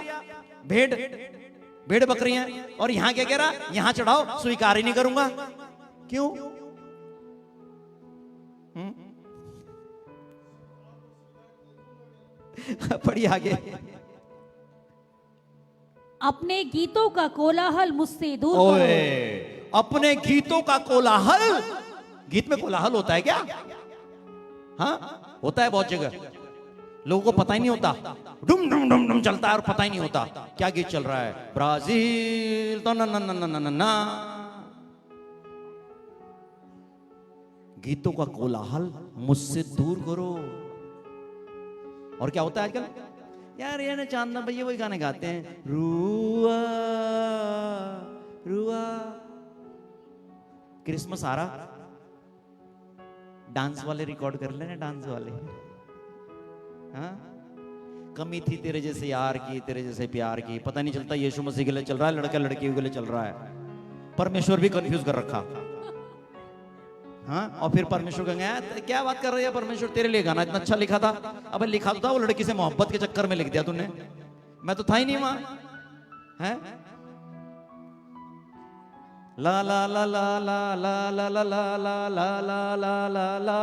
भेड़ बकरियां, और यहां क्या कह रहा, यहां चढ़ाओ, स्वीकार ही नहीं करूंगा। क्यों? पढ़िए आगे। अपने गीतों का कोलाहल मुझसे दूर ओए, करो। अपने गीतों का कोलाहल, गीत में कोलाहल होता है क्या? हाँ, होता है बहुत जगह, लोगों को पता ही नहीं होता, डुम डुम डुम डुम चलता है और पता ही नहीं होता क्या गीत चल रहा है। ब्राजील तो ना ना ना ना ना ना। गीतों का कोलाहल मुझसे दूर करो। और क्या होता है आजकल, यार ये ना चांदना भैया वही गाने गाते हैं, रुआ रुआ। क्रिसमस आ रहा, डांस वाले रिकॉर्ड कर लेना, डांस वाले। हाँ, कमी थी तेरे जैसे यार की, तेरे जैसे प्यार की, पता नहीं चलता यीशु मसीह के लिए चल रहा है, लड़का लड़की के लिए चल रहा है। परमेश्वर भी कंफ्यूज कर रखा। हाँ, और फिर परमेश्वर कहेंगे क्या बात कर रही है परमेश्वर, तेरे लिए गाना इतना अच्छा लिखा था। अबे लिखा तो था, वो लड़की से मोहब्बत के चक्कर में लिख दिया तूने, मैं तो था ही नहीं वहां। है ला ला ला ला ला ला ला ला ला ला ला ला ला ला ला।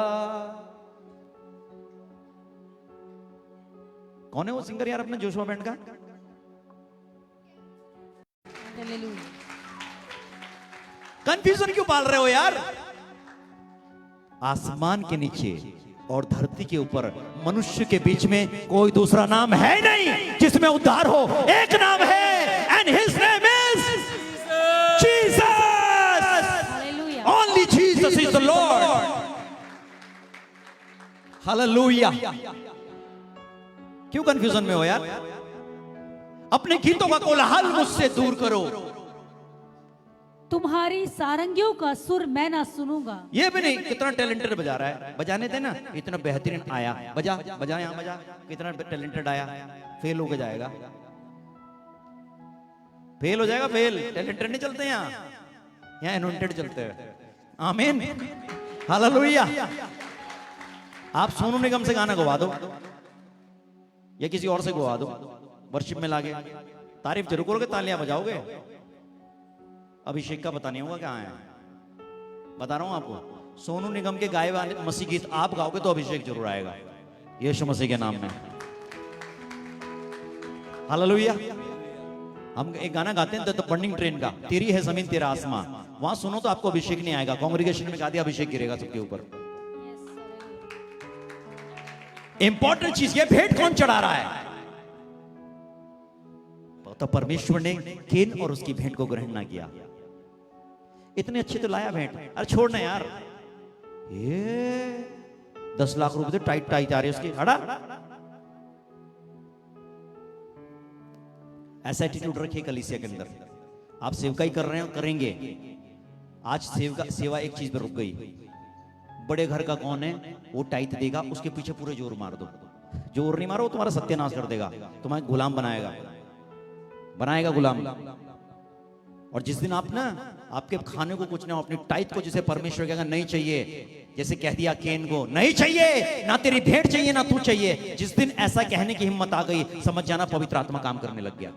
कौन है वो सिंगर यार अपने जोशुआ बैंड का? कंफ्यूजन क्यों पाल रहे हो यार? आसमान के नीचे और धरती के ऊपर मनुष्य के बीच में कोई दूसरा नाम है नहीं जिसमें उद्धार हो। एक नाम है, and his name is Jesus. Only Jesus is the Lord. Hallelujah. क्यों कंफ्यूजन में हो यार? अपने गीतों का कोलाहल मुझसे दूर करो। तुम्हारी सारंगियों का सुर मैं ना सुनूंगा। ये भी नहीं, कितना टैलेंटेड बजा रहा है, बजाने देना, इतना बेहतरीन आया, बजा बजा यहां बजा, कितना टैलेंटेड आया, फेल होके जाएगा, फेल हो जाएगा, फेल। टैलेंटेड नहीं चलते यहाँ एनोइंटेड चलते हैं। आमीन, हालेलुया। आप सोनू निगम से गाना गवा दो या किसी और से गवा दो, वर्शिप में लागे, तारीफ जरूर करोगे, तालियां बजाओगे। अभिषेक का पता नहीं होगा कहाँ है, बता रहा हूं आपको। सोनू निगम के गाए वाले मसीह गीत आप गाओगे तो अभिषेक जरूर आएगा, यीशु मसीह के नाम में। हालेलुया। हम एक गाना गाते हैं द बर्निंग ट्रेन का, तेरी है जमीन तेरा आसमां, वहां सुनो तो आपको अभिषेक नहीं आएगा। कांग्रेगेशन में गा दिया, अभिषेक गिरेगा सबके ऊपर। इंपॉर्टेंट चीज ये, भेंट कौन चढ़ा रहा है? तो परमेश्वर ने केन और उसकी भेंट को ग्रहण ना किया। इतने अच्छे तो लाया भेंट, अरे छोड़ना यार, ये 10 लाख रुपए तो टाइट टाइट आ रही है उसकी, हटा। ऐसा एटीट्यूड रखिए कलीसिया के अंदर। आप सेवकाई कर रहे हो, करेंगे, आज सेवा एक चीज पे रुक गई। बड़े घर का कौन है, वो टाइट देगा, उसके पीछे पूरे जोर मार दो। जोर नहीं मारो, वो तुम्हारा सत्यानाश कर देगा, तुम्हारा गुलाम बनाएगा गुलाम। और जिस दिन आप ना, आपके खाने को कुछ ना हो, अपनी टाइट को जिसे परमेश्वर कहेगा नहीं चाहिए, जैसे कह दिया केन को, नहीं चाहिए, ना तेरी भेंट चाहिए ना तू चाहिए, जिस दिन ऐसा कहने की हिम्मत आ गई, समझ जाना पवित्र आत्मा काम करने लग गया।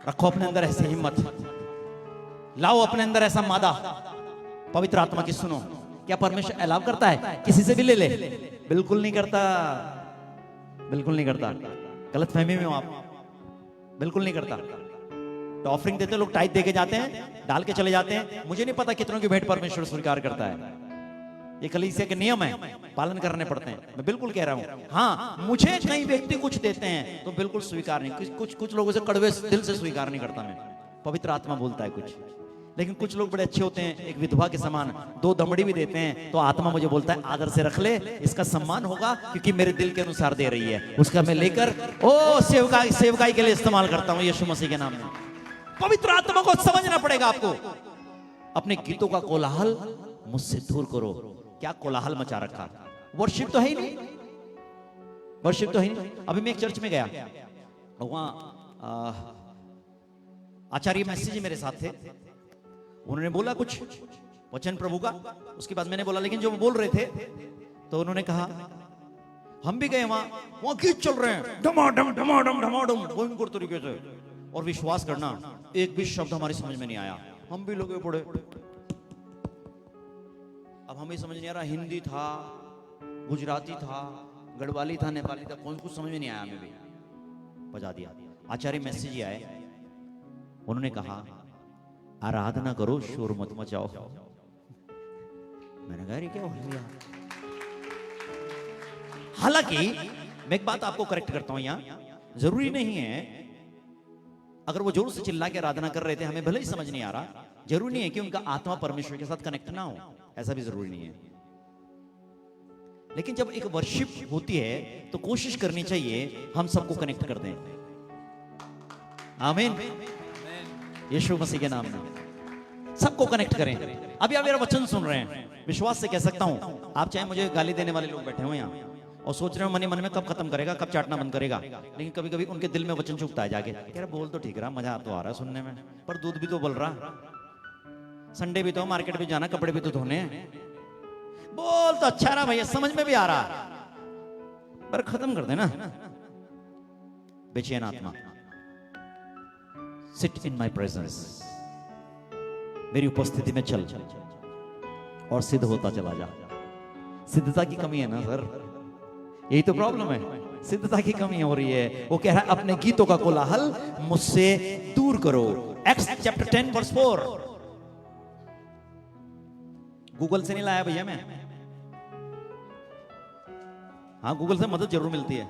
रखो अपने अंदर ऐसी हिम्मत, लाओ अपने अंदर ऐसा मादा, पवित्र आत्मा की सुनो। क्या परमेश्वर अलाउ करता है किसी से भी ले ले? बिल्कुल नहीं करता, बिल्कुल नहीं करता। गलत फहमी में हो आप, बिल्कुल नहीं करता। तो ऑफरिंग देते लोग टाइट देके जाते हैं, डाल के चले जाते हैं, मुझे नहीं पता कितनों की भेंट परमेश्वर स्वीकार करता है। ये कलीसिया के नियम है, पालन करने पड़ते हैं, मैं बिल्कुल कह रहा हूं। हाँ, मुझे कई व्यक्ति कुछ देते हैं तो बिल्कुल स्वीकार नहीं, कुछ लोगों से कड़वे दिल से स्वीकार नहीं करता मैं, पवित्र आत्मा बोलता है कुछ। लेकिन कुछ लोग बड़े अच्छे होते हैं, एक विधवा के समान 2 दमड़ी भी देते हैं तो आत्मा मुझे बोलता है आदर से रख ले, इसका सम्मान होगा क्योंकि मेरे दिल के अनुसार दे रही है, उसका मैं लेकर सेवकाई के लिए इस्तेमाल करता हूं यीशु मसीह के नाम में। पवित्र आत्मा को समझना पड़ेगा आपको। अपने गीतों का कोलाहल मुझसे दूर करो। क्या कोलाहल मचा रखा, वर्शिप तो है ही नहीं, वर्शिप तो है नहीं। अभी मैं एक चर्च में गया, वहां आचार्य मैसेज जी मेरे साथ थे। उन्होंने बोला कुछ वचन प्रभु का, उसके बाद मैंने बोला, लेकिन जो वो बोल रहे थे तो उन्होंने कहा हम भी गए वहां गीत चल रहे हैं, डमाडम डमाडम डमाडम भयंकर तरीके से, और विश्वास करना एक भी शब्द हमारी समझ में नहीं आया। हम भी लगे पड़े, अब हमें समझ नहीं आ रहा, हिंदी था, गुजराती था, गढ़वाली था, नेपाली था, कौन कुछ समझ में नहीं आया, हमें भी बजा दिया। आचार्य मैसेज जी आए, उन्होंने कहा आराधना करो, शोर मत मचाओ। मैंने कहा क्या हो गया? हालांकि मैं एक बात आपको करेक्ट करता हूं, यहां जरूरी नहीं है अगर वो जोर से चिल्ला के आराधना कर रहे थे, हमें भले ही समझ नहीं आ रहा, जरूरी नहीं है कि उनका आत्मा परमेश्वर के साथ कनेक्ट ना हो, ऐसा भी जरूरी नहीं है। लेकिन जब एक वर्शिप होती है तो कोशिश करनी चाहिए हम सबको कनेक्ट कर दें। आमीन, यीशु मसीह के नाम में सबको कनेक्ट करें। अभी आप मेरा वचन सुन रहे हैं, विश्वास से कह सकता हूं, आप चाहे मुझे गाली देने वाले लोग बैठे हुए यहाँ और सोच रहे हो मन में कब खत्म करेगा, कब चाटना बंद करेगा, लेकिन कभी कभी उनके दिल में वचन चुभता है जाके, यार बोल तो ठीक रहा, मजा तो आ रहा है सुनने में, पर दूध भी तो बोल रहा, संडे भी तो मार्केट भी जाना, कपड़े भी तो धोने, बोल तो अच्छा रहा भैया, समझ में भी आ रहा, पर खत्म कर देना। बेचैन आत्मा, सिट इन माई प्रेजेंस, मेरी उपस्थिति में चल और सिद्ध होता चला जा। सिद्धता की कमी है ना सर, यही तो प्रॉब्लम है, सिद्धता की कमी हो रही है। वो कह रहा है अपने गीतों का कोलाहल मुझसे दूर करो। X chapter 10 verse 4। गूगल से नहीं लाया भैया मैं, हाँ गूगल से मदद जरूर मिलती है।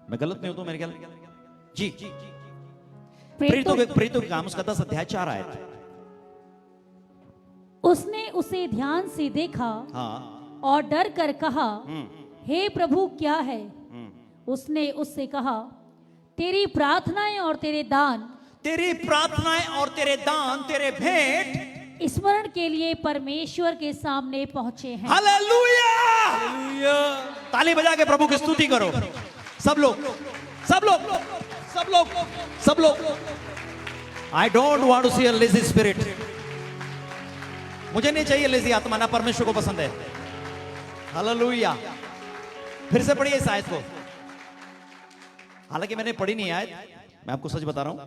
मैं गलत नहीं हूं तो मेरे ख्याल जी प्रेरितों के काम उसका 10 अध्याय 4 आयत। उसने उसे ध्यान से देखा, हाँ, और डर कर कहा, हे प्रभु क्या है? उसने उससे कहा, तेरी प्रार्थनाएं और तेरे दान, तेरी प्रार्थनाएं और तेरे दान, तेरे भेंट स्मरण के लिए परमेश्वर के सामने पहुंचे हैं। हालेलुया! ताली बजा के प्रभु की स्तुति करो सब लोग, सब लोग, सब लोग, सब लोग। I don't want to see a lazy spirit. मुझे नहीं चाहिए लेजी आत्मा, ना परमेश्वर को पसंद है। हालेलुया! फिर से पढ़िए इस आयत को। हालांकि मैंने पढ़ी नहीं आयत, मैं आपको सच बता रहा हूं,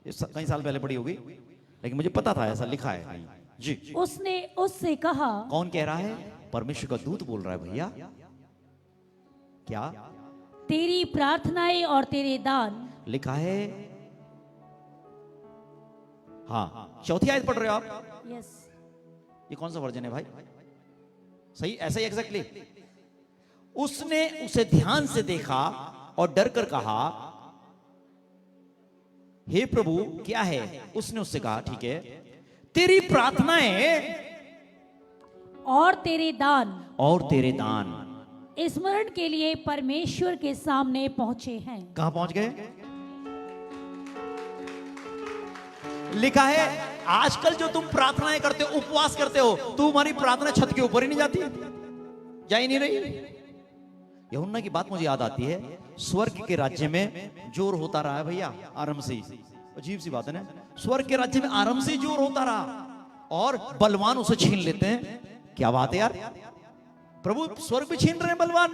कई साल पहले पढ़ी होगी, लेकिन मुझे पता था ऐसा लिखा है जी। उसने उससे कहा, कौन कह रहा है? परमेश्वर का दूत बोल रहा है भैया। क्या? तेरी प्रार्थनाएं और तेरे दान, लिखा है। हाँ, चौथी आयत पढ़ रहे हो आप? यस। ये कौन सा वर्जन है भाई? सही, ऐसा ही एग्जैक्टली। उसने उसे ध्यान से देखा और डर कर कहा, हे प्रभु क्या है? उसने उससे कहा, ठीक है, तेरी प्रार्थनाएं और तेरे दान, और तेरे दान स्मरण के लिए परमेश्वर के सामने पहुंचे हैं। कहां पहुंच गए? लिखा है आजकल जो तुम प्रार्थनाएं करते हो, उपवास करते हो, तुम्हारी प्रार्थना छत के ऊपर ही नहीं जाती, जा ही नहीं रही। यूहन्ना की बात मुझे याद आती है, स्वर्ग के राज्य में जोर होता रहा है भैया, आरंभ से ही। अजीब सी बात है ना, स्वर्ग के राज्य में आरंभ से जोर होता रहा और बलवान उसे छीन लेते हैं। क्या बात है यार, प्रभु स्वर्ग भी छीन रहे हैं बलवान।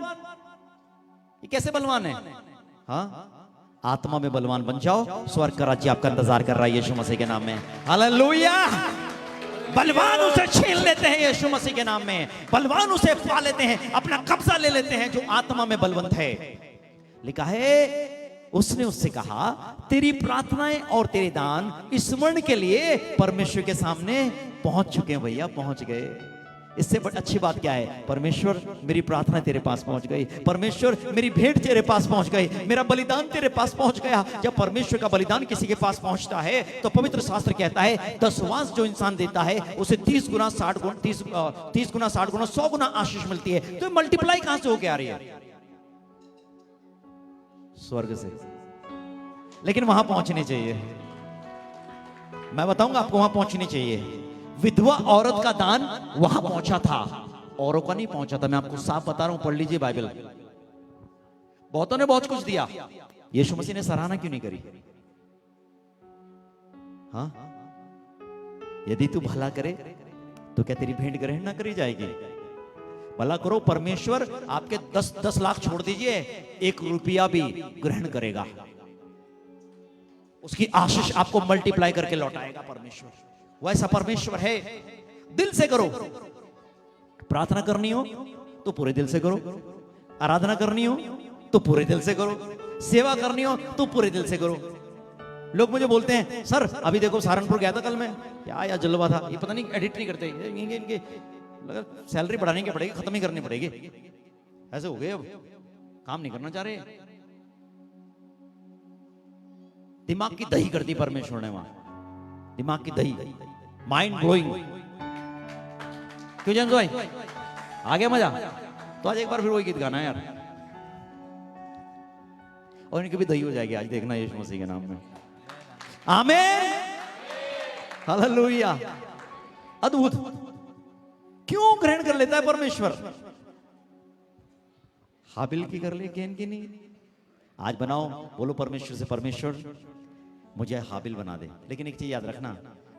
ये कैसे बलवान है? हाँ, आत्मा में बलवान बन जाओ, स्वर्ग का राज्य आपका इंतजार कर रहा है यीशु मसीह के नाम में। हालेलुया! बलवान उसे छीन लेते हैं यीशु मसीह के नाम में, बलवान उसे पा लेते हैं, अपना कब्जा ले लेते हैं जो आत्मा में बलवंत है। लिखा है उसने उससे कहा, तेरी प्रार्थनाएं और तेरे दान स्मरण के लिए परमेश्वर के सामने पहुंच चुके हैं भैया, पहुंच गए। इससे बड़ी अच्छी बात क्या है? परमेश्वर मेरी प्रार्थना तेरे पास पहुंच गई, परमेश्वर मेरी भेंट तेरे पास पहुंच गई, मेरा बलिदान तेरे पास पहुंच गया। जब परमेश्वर का बलिदान किसी के पास पहुंचता है तो पवित्र शास्त्र कहता है दशवांश जो इंसान देता है उसे 30 गुना 60 गुना 30 गुना 60 गुना 100 गुना आशीष मिलती है। तो मल्टीप्लाई कहां से होके आ रही है? स्वर्ग से। लेकिन वहां पहुंचनी चाहिए, मैं बताऊंगा आपको, वहां पहुंचनी चाहिए। विधवा औरत का दान वहां पहुंचा था, औरों का नहीं पहुंचा था। मैं आपको साफ बता रहा हूं, पढ़ लीजिए बाइबल। बहुतों ने बहुत कुछ दिया, यीशु मसीह ने सराहना क्यों नहीं करी? हाँ, यदि तू भला करे तो क्या तेरी भेंट ग्रहण ना करी जाएगी? भला करो, परमेश्वर आपके 10 लाख छोड़ दीजिए, 1 रुपया भी ग्रहण करेगा। उसकी आशीष आपको मल्टीप्लाई करके लौटाएगा परमेश्वर। वैसा परमेश्वर है। दिल से करो। प्रार्थना करनी हो तो पूरे दिल से करो, आराधना करनी हो तो पूरे दिल से करो, सेवा करनी हो तो पूरे दिल से करो। लोग मुझे बोलते हैं, सर अभी देखो सहारनपुर गया था कल मैं, क्या यार जलवा था, ये पता नहीं एडिट नहीं करते, इनके लगा सैलरी बढ़ाने की पड़ेगी, खत्म ही करनी पड़ेगी। ऐसे हो गए, अब काम नहीं करना चाह रहे। दिमाग की दही कर दी परमेश्वर ने वहां, दिमाग की दही, माइंड ब्लोइंग। क्यों जेम्स भाई, आ गया मजा? तो आज एक बार फिर वही गीत गाना है यार, और इनकी भी दही हो जाएगी आज, देखना यीशु मसीह के नाम में। आमीन, हालेलुया। अद्भुत। क्यों ग्रहण कर लेता है परमेश्वर? हाबिल की कर ले, कैन की नहीं। आज बनाओ, बोलो परमेश्वर से, परमेश्वर मुझे हाबिल बना दे। लेकिन एक चीज याद रखना,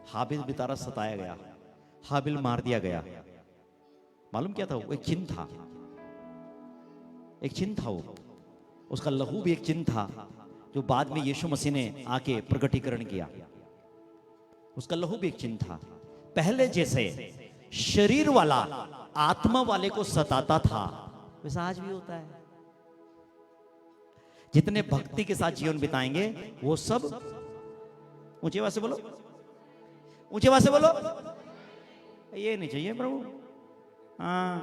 हाबिल बेचारा सताया गया, हाबिल मार दिया गया। मालूम क्या था? वो एक चिन्ह था, एक चिन्ह था वो, उसका लहू भी एक चिन्ह था जो बाद में यीशु मसीह ने आके प्रकटीकरण किया। उसका लहू भी एक चिन्ह था। पहले जैसे शरीर वाला आत्मा वाले को सताता था, वैसा आज भी होता है। जितने भक्ति के साथ जीवन बिताएंगे वो सब, ऊंची आवाज से बोलो, ऊंची आवाज से बोलो, ये नहीं चाहिए प्रभु। हाँ,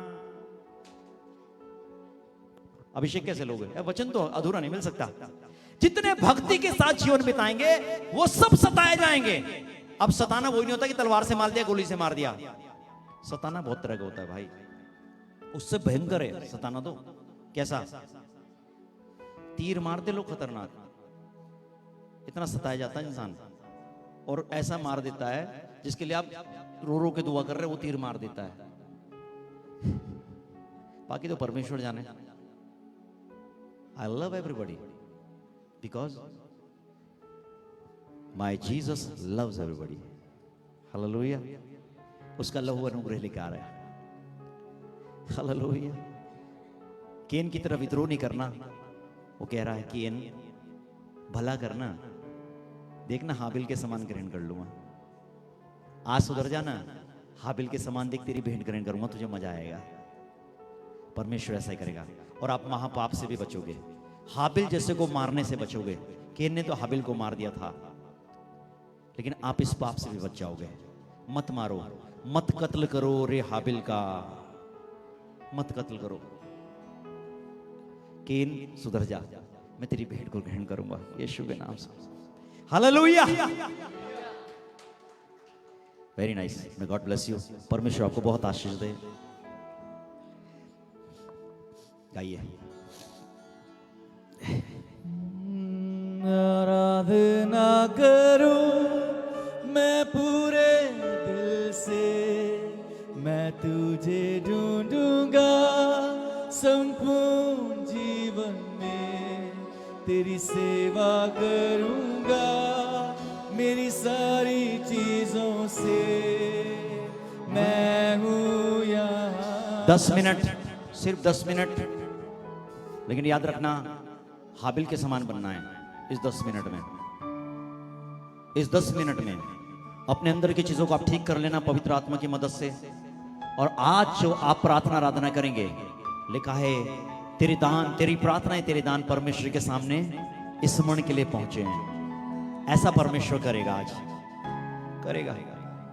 अभिषेक कैसे लोगे? वचन तो अधूरा नहीं मिल सकता। जितने भक्ति के साथ जीवन बिताएंगे वो सब सताए जाएंगे। अब सताना वही नहीं होता कि तलवार से मार दिया, गोली से मार दिया। सताना बहुत तरह का होता है भाई, उससे भयंकर है सताना तो। कैसा? तीर मार दे लो, खतरनाक। इतना सताया जाता है इंसान, और ऐसा मार देता है जिसके लिए आप रो रो के दुआ कर रहे हो, वो तीर मार देता है। बाकी तो परमेश्वर जाने। I love everybody because my Jesus loves everybody. Hallelujah. उसका लहू अनुग्रह लेकर आ रहा है। Hallelujah. केन की तरफ विद्रोह नहीं करना। वो कह रहा है केन भला करना, देखना हाबिल के समान ग्रहण कर लूंगा। आज सुधर जाना, हाबिल के समान देख तेरी भेंट ग्रहण करूंगा, तुझे मजा आएगा। परमेश्वर ऐसा ही करेगा और आप महापाप से भी बचोगे। हाबिल जैसे को मारने से बचोगे। केन ने तो हाबिल को मार दिया था, लेकिन आप इस पाप से भी बच जाओगे। मत मारो, मत कत्ल करो रे हाबिल का, मत कत्ल करो। केन सुधर जा, मैं तेरी भेंट को ग्रहण करूंगा यीशु के नाम से। Hallelujah. Very nice, may God bless you. परमेश्वर आपको बहुत आशीष दे। गाइए। आराधना करूं मैं पूरे दिल से, मैं तुझे ढूंढूंगा संपूर्ण जीवन में, तेरी सेवा करूंगा मेरी सारी चीजों से। मैं हूं यहाँ। 10 मिनट, सिर्फ 10 मिनट, लेकिन याद रखना हाबिल के समान बनना है। इस 10 मिनट में, इस 10 मिनट में अपने अंदर की चीजों को आप ठीक कर लेना पवित्र आत्मा की मदद से। और आज जो आप प्रार्थना आराधना करेंगे, लिखा है तेरे दान, तेरी प्रार्थनाएं, तेरे दान परमेश्वर के सामने स्मरण के लिए पहुंचे हैं। ऐसा परमेश्वर करेगा, आज करेगा,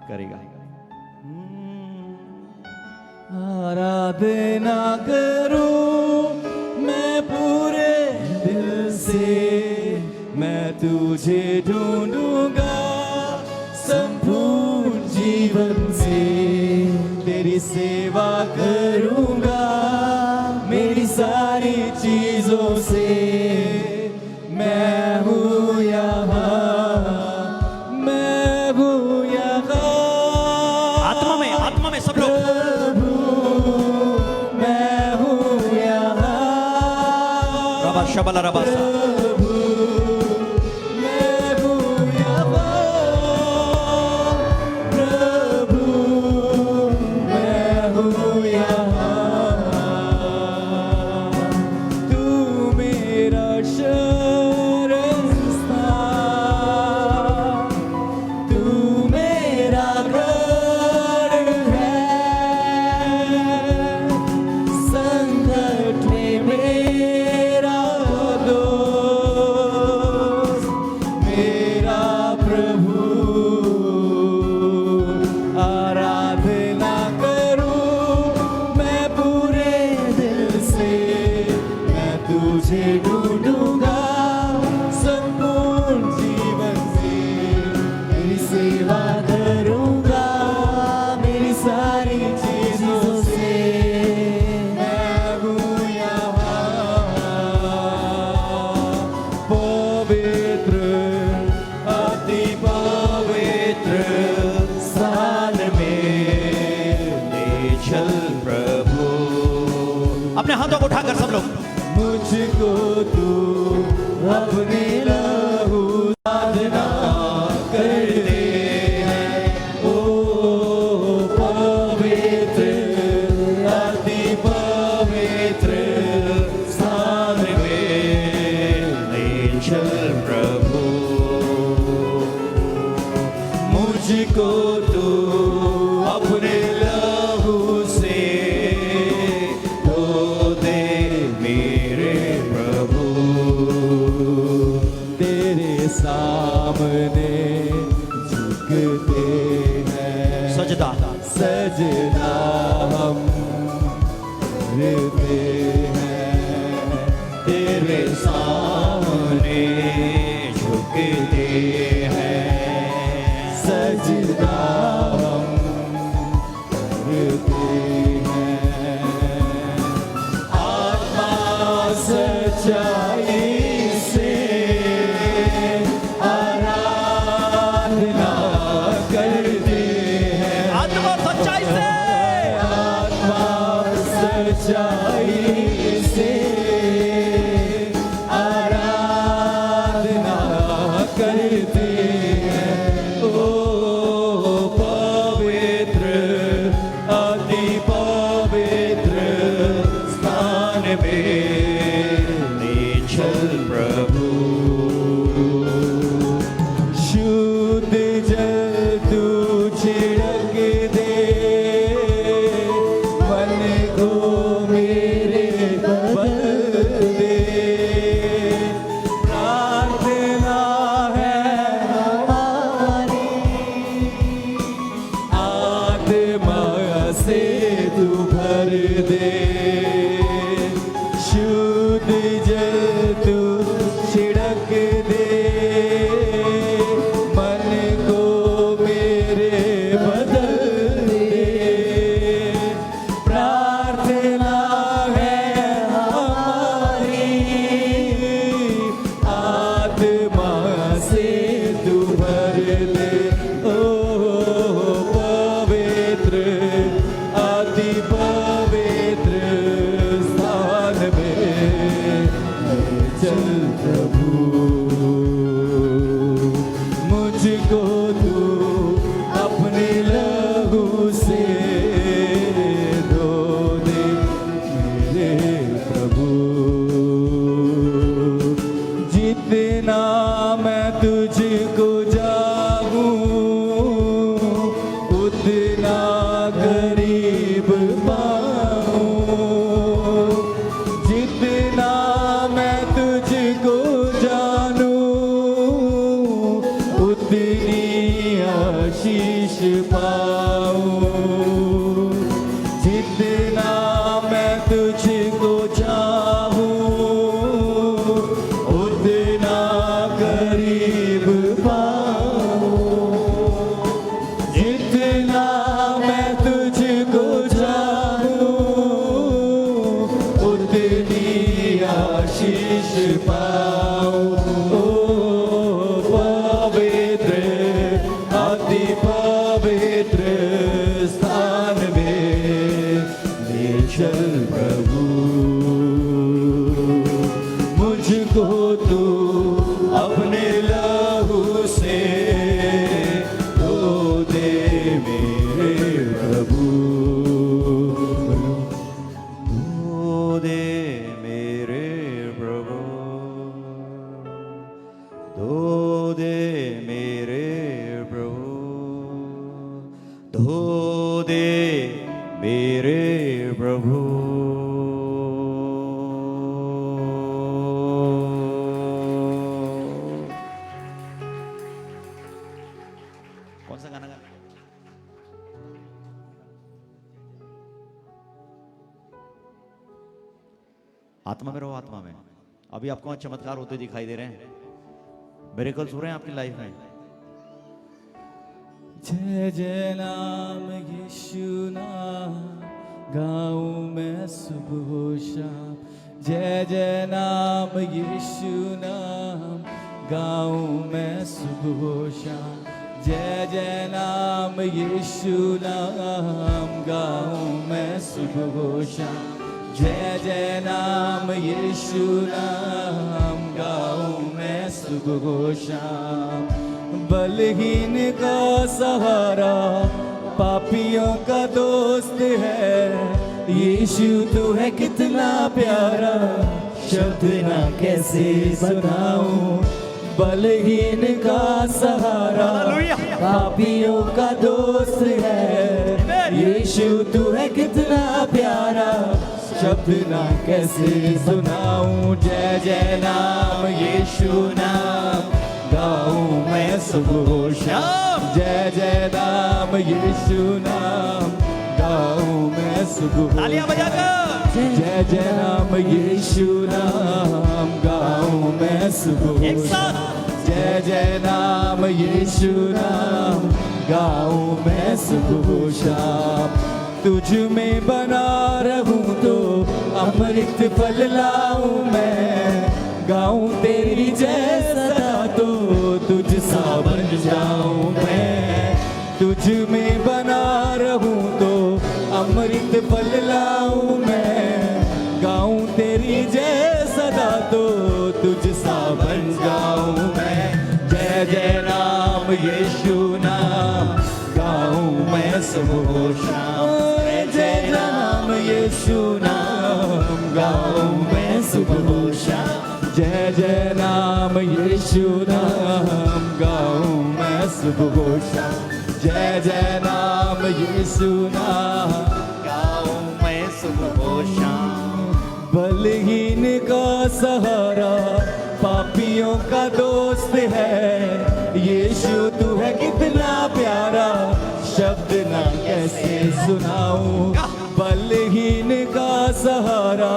करेगा। आराधना करूं मैं पूरे दिल से, मैं तुझे ढूंढूंगा संपूर्ण जीवन से, तेरी सेवा करूंगा मेरी सारी चीजों से। मैं हूँ यहाँ, मैं हूँ यहाँ। आत्मा में सब लोग मैं हूँ यहाँ रबा शबला रबासा मैं हूँ यहाँ प्रभु मैं हूँ यहाँ तू मेरा शरण स्थान तू मेरा गढ़ है संकट में मेरा दोस्त मेरा प्रभु आराधना करूं मैं पूरे दिल से मैं तुझे ढूंढूंगा संपूर्ण जीवन से तेरी सेवा करूंगा मेरी सारी चीजों से मैं हूँ यहाँ पवित्र अति पवित्र स्थान में ले चल प्रभु। अपने हाथों को उठाकर सब लोग मुझको तू अपने लहू साधना कर दे ओ पवित्र अति पवित्र स्थान में ले चल प्रभु। मुझको तू अपने लहू से धो दे मेरे प्रभु तेरे सामने झुकते हैं सजदा सजदा हम करते हैं तेरे सामने झुकते हैं सजदा हम करते हैं आत्मा सच्चाई से आराधना करते हैं आत्मा सच्चाई से आत्मा सच्चाई से आराधना करते हैं ओ पवित्र अति पवित्र स्थान में ले चल प्रभु। शुद्ध जल तू छिड़क दे मन को मेरे बदल दे प्रार्थना है हमारी आत्मा से तू भर दे शुद्ध जल तू छिड़क दे मन को मेरे बदल दे प्रार्थना है हमारी आत्मा से तू भर दे ओ पवित्र अति पवित्र स्थान में ले चल प्रभु मुझको तू अपने लहू से धो दे मेरे प्रभु जितना मैं तुझको जाऊं उतना गरीब पाऊं जितना मैं तुझको जानूं उतनी आशीष पाऊं जितना मैं तुझको चाहूं उतना करीब पाऊं जितना मैं तुझको चाहूं उतनी आशीष पाऊं ओ पवित्र अति पवित्र स्थान धो दे मेरे प्रभु। कौन सा गाना गाना? आत्मा में रहो, आत्मा में। अभी आपको चमत्कार होते दिखाई दे रहे हैं, मिरेकल्स हो रहे हैं आपकी लाइफ में। जय जय नाम यीशु नाम गाऊं मैं सुबह शाम। जय जय नाम यीशु नाम गाऊं मैं सुबह शाम। जय जय नाम यीशु नाम गाऊं मैं सुबह शाम। जय जय नाम यीशु नाम गाऊं मैं सुबह शाम। बलहीन का सहारा पापियों का दोस्त है। यीशु तू है कितना प्यारा, शब्द ना कैसे सुनाऊं। बलहीन का सहारा पापियों का दोस्त है। यीशु तू है कितना प्यारा, शब्द ना कैसे सुनाऊं। जय जय नाम यीशु नाम गाऊं मैं सुबह शाम। जय जय नाम यीशु नाम गाऊं मैं सुबह। तालियां बजाकर जय जय नाम यीशु नाम गाऊं मैं सुबह। एक साथ। जय जय नाम यीशु नाम गाऊं मैं सुबह शाम। तुझ में बना रहूं तो अमृत फल लाऊं मैं। गाऊं तेरी जय सदा तो तुझ सा बन जाऊं मैं। तुझ में बना रहूं तो अमृत फल लाऊं मैं। गाऊं तेरी जय सदा तो तुझ सा बन जाऊं मैं। जय जय नाम यीशु नाम गाऊं मैं सुबह शाम। जय नाम यीशु नाम गाऊं मैं सुबह शाम। जय जय नाम यीशु नाम गाऊं मैं सुबह शाम। जय जय नाम यीशु नाम गाऊं मैं सुबह शाम। बलहीन का सहारा पापियों का दोस्त है। यीशु तू है कितना प्यारा, शब्द ना कैसे सुनाऊं। बलहीन का सहारा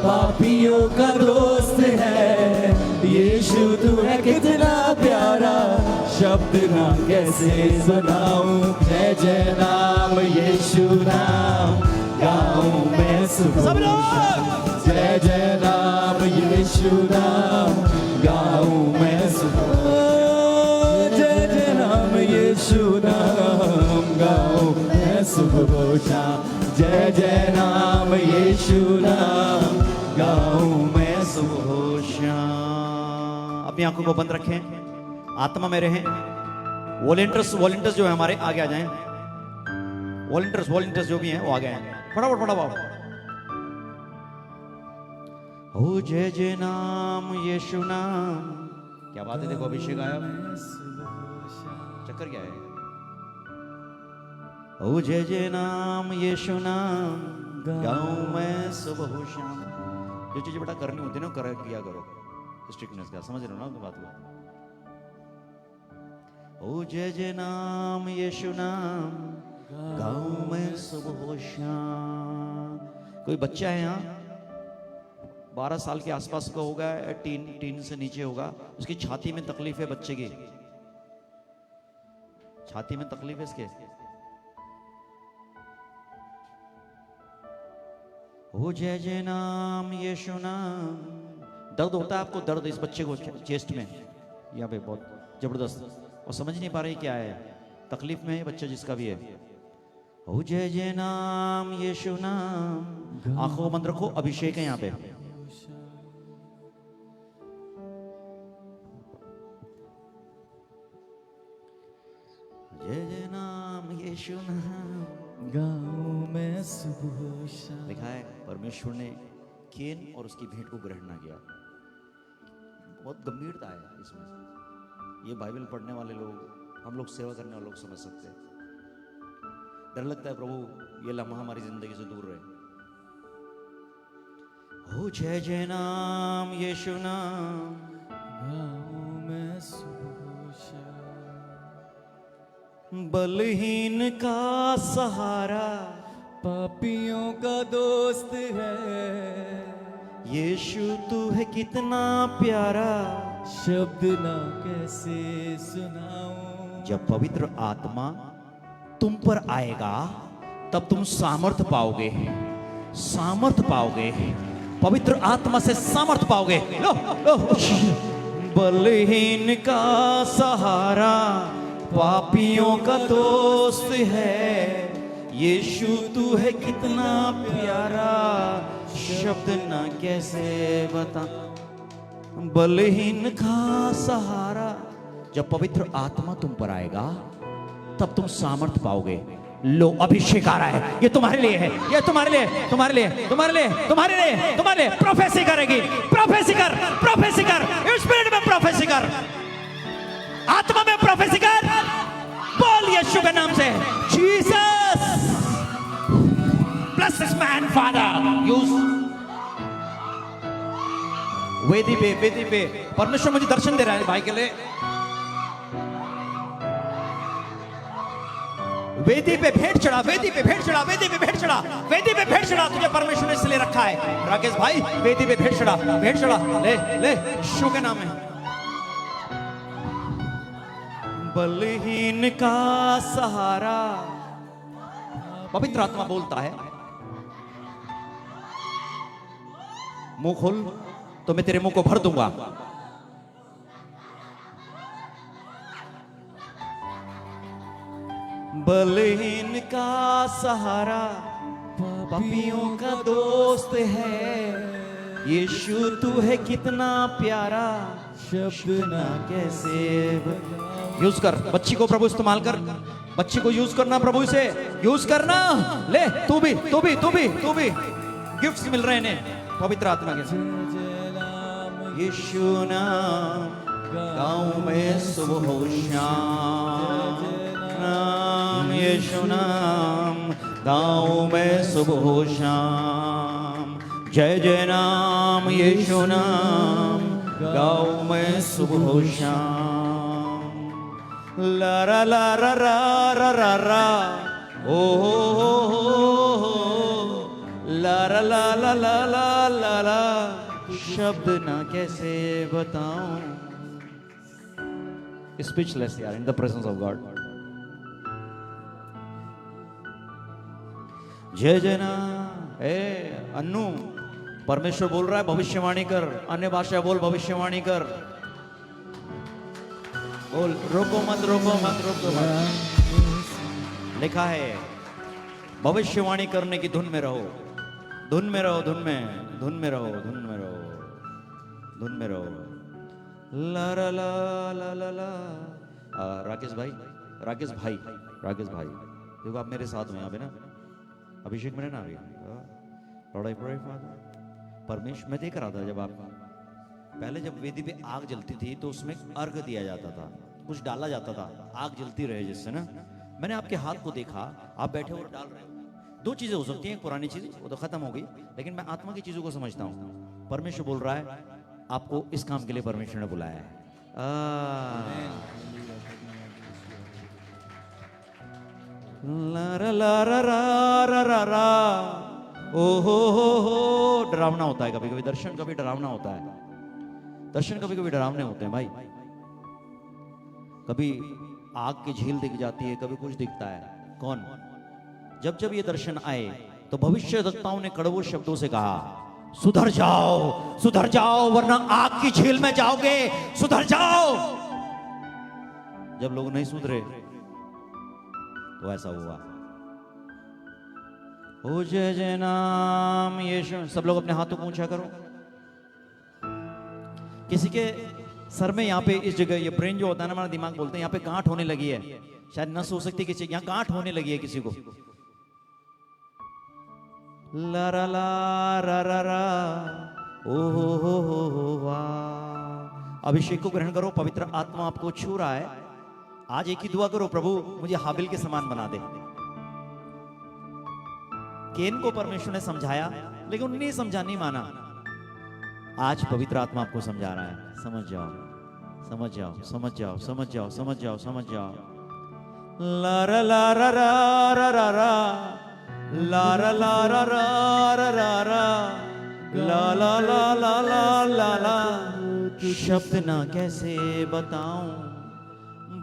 पापियों का दोस्त है। यीशु तू है कितना प्यारा, शब्द ना कैसे सुनाऊं। जय जय नाम यीशु नाम गाऊं मैं सुबह शाम। जय जय नाम यीशु नाम गाऊं मैं सुबह। जय जय नाम यीशु नाम गाऊं मैं सुबह शाम। जय जय नाम यीशु नाम गाऊं मैं सुबह शाम। अपनी आंखों को बंद रखें, आत्मा में रहें। वॉलंटियर्स जो है हमारे आगे आ जाएं। वॉलंटियर्स जो भी हैं वो आगे आए। फटाफट। ओ जय जय नाम यीशु नाम। क्या बात है, देखो अभिषेक आया। चक्कर क्या है? ओ जय जय नाम यीशु नाम गाऊं मैं सुबह शाम। जो चीजें बेटा करनी होती है ना कर किया करो, स्ट्रिक्टनेस का, समझ रहे हो ना उनकी बात को। ओ जय जय नाम यीशु नाम गाऊं मैं सुबह शाम। कोई बच्चा है यहाँ 12 साल के आसपास का होगा, टीन से नीचे होगा, उसकी छाती में तकलीफ है, बच्चे की छाती में तकलीफ है इसके। ओ जय जय नाम यीशु नाम। दर्द होता है आपको, दर्द इस बच्चे को चेस्ट में यहाँ पे बहुत जबरदस्त, और समझ नहीं पा रही क्या है, तकलीफ में है बच्चा जिसका भी है। ओ जय जय नाम यीशु नाम। आंखों बंद रखो, अभिषेक है यहाँ पे। जय जय नाम यीशु नाम गाऊं मैं सुबह शाम। लिखा है परमेश्वर ने केन और उसकी भेंट को ग्रहण ना किया। बहुत गंभीरता है इसमें। ये बाइबल पढ़ने वाले लोग, हम लोग सेवा करने वाले लोग समझ सकते हैं। डर लगता है प्रभु ये लम्हा हमारी जिंदगी से दूर रहे। हो जय जय नाम यीशु नाम, गाऊं मैं सुबह शाम। बलहीन का सहारा पापियों का दोस्त है, यीशु तू है कितना प्यारा। शब्द ना कैसे सुनाऊं। जब पवित्र आत्मा तुम पर आएगा तब तुम सामर्थ पाओगे, सामर्थ पाओगे, पवित्र आत्मा से सामर्थ पाओगे। लो लो। बलहीन का सहारा पापियों का दोस्त है, यीशु तू है कितना प्यारा। शब्द ना कैसे बता। बलहीन का सहारा, जब पवित्र आत्मा तुम पर आएगा तब तुम सामर्थ पाओगे। लो अभिषेक आ रहा है, ये तुम्हारे लिए है, ये तुम्हारे लिए, तुम्हारे लिए, तुम्हारे लिए, तुम्हारे लिए, तुम्हारे लिए। प्रोफेसी करेगी, प्रोफेसी कर, प्रोफेसी कर, स्पिरिट में प्रोफेसी कर, आत्मा में प्रोफेसी कर। बोल यीशु के नाम से, Jesus bless this man father. Use वेदी पे परमेश्वर मुझे दर्शन दे रहा है भाई के लिए। वेदी पे भेंट चढ़ा, वेदी पे भेंट चढ़ा, वेदी पे भेंट चढ़ा, वेदी पे भेंट चढ़ा। तुझे परमेश्वर ने इसलिए रखा है राकेश भाई, वेदी पे भेंट चढ़ा, भेंट चढ़ा। ले ले यीशु के नाम में। बलहीन का सहारा, पवित्र आत्मा बोलता है मुंह खोल तो मैं तेरे मुंह को भर दूंगा। बलहीन का सहारा पापियों का दोस्त है, यीशु तू है कितना प्यारा। शब्द ना कैसे यूज कर। बच्ची को प्रभु इस्तेमाल कर, बच्ची को यूज करना, प्रभु से यूज करना। ले तू भी, तू भी, तू भी, तू भी। गिफ्ट्स मिल रहे हैं पवित्र आत्मा के साथ। यीशु नाम गाऊं मैं सुबह शाम, नाम यीशु नाम गाऊं मैं सुबह शाम। जय जय नाम यीशु नाम गाऊं मैं सुबह शाम। ला रा ला रा रा रा रा रा ओ ला रा ला ला ला ला ला ला। शब्द ना कैसे बताऊं। स्पीचलेस यार in the presence of God. जय जय ना ए अन्नू, परमेश्वर बोल रहा है भविष्यवाणी कर, अन्य भाषा बोल, भविष्यवाणी कर। बोल, रोको मत, रोको मत, रोको मत। लिखा है भविष्यवाणी करने की धुन में रहो, धुन में रहो, धुन में, धुन में रहो, धुन में रहो, धुन में रहो। ला ला ला ला ला ला। राकेश भाई, राकेश भाई, राकेश भाई देखो आप मेरे साथ में यहाँ पे ना, अभिषेक मैंने ना अभी परमेश्वर मैं देख रहा था जब आप पहले जब वेदी पे आग जलती थी तो उसमें अर्घ दिया जाता था, कुछ डाला जाता था, आग जलती रहे जिससे ना। मैंने आपके हाथ को देखा, आप बैठे और डाल रहे हो। दो चीजें हो सकती हैं, पुरानी चीज वो तो खत्म हो गई, लेकिन मैं आत्मा की चीजों को समझता हूँ। परमेश्वर बोल रहा है आपको इस काम के लिए परमेश्वर ने बुलाया है। ला रा ला रा रा रा रा रा। ओ हो डरावना होता है कभी कभी दर्शन, कभी डरावना होता है दर्शन, कभी कभी डरावने होते हैं भाई। कभी आग की झील दिख जाती है, कभी कुछ दिखता है। कौन? जब जब ये दर्शन आए तो भविष्यवक्ताओं ने कड़वे शब्दों से कहा सुधर जाओ, सुधर जाओ वरना आग की झील में जाओगे, सुधर जाओ। जब लोग नहीं सुधरे तो ऐसा हुआ। ओ जय जय नाम यीशु। सब लोग अपने हाथों को ऊंचा करो। किसी के सर में यहाँ पे इस जगह, ये ब्रेन जो होता है ना, हमारा दिमाग बोलते हैं, यहाँ पे गांठ होने लगी है। शायद नस हो सकती है किसी, यहाँ गांठ होने लगी है किसी को। ला रा ला रा रा रा ओ हो वाह। अभिषेक को ग्रहण करो, पवित्र आत्मा आपको छू रहा है। आज एक ही दुआ करो, प्रभु मुझे हाबिल के समान बना दे। केन को परमेश्वर ने समझाया, लेकिन उन्हें समझा, नहीं माना। आज पवित्र आत्मा आपको समझा रहा है, समझ जाओ, समझ जाओ, समझ जाओ, समझ जाओ, समझ जाओ, समझ जाओ। ला रा ला रा रा रा रा रा, ला रा ला रा रा रा रा रा, ला ला ला ला ला ला ला। शब्द ना कैसे बताऊं,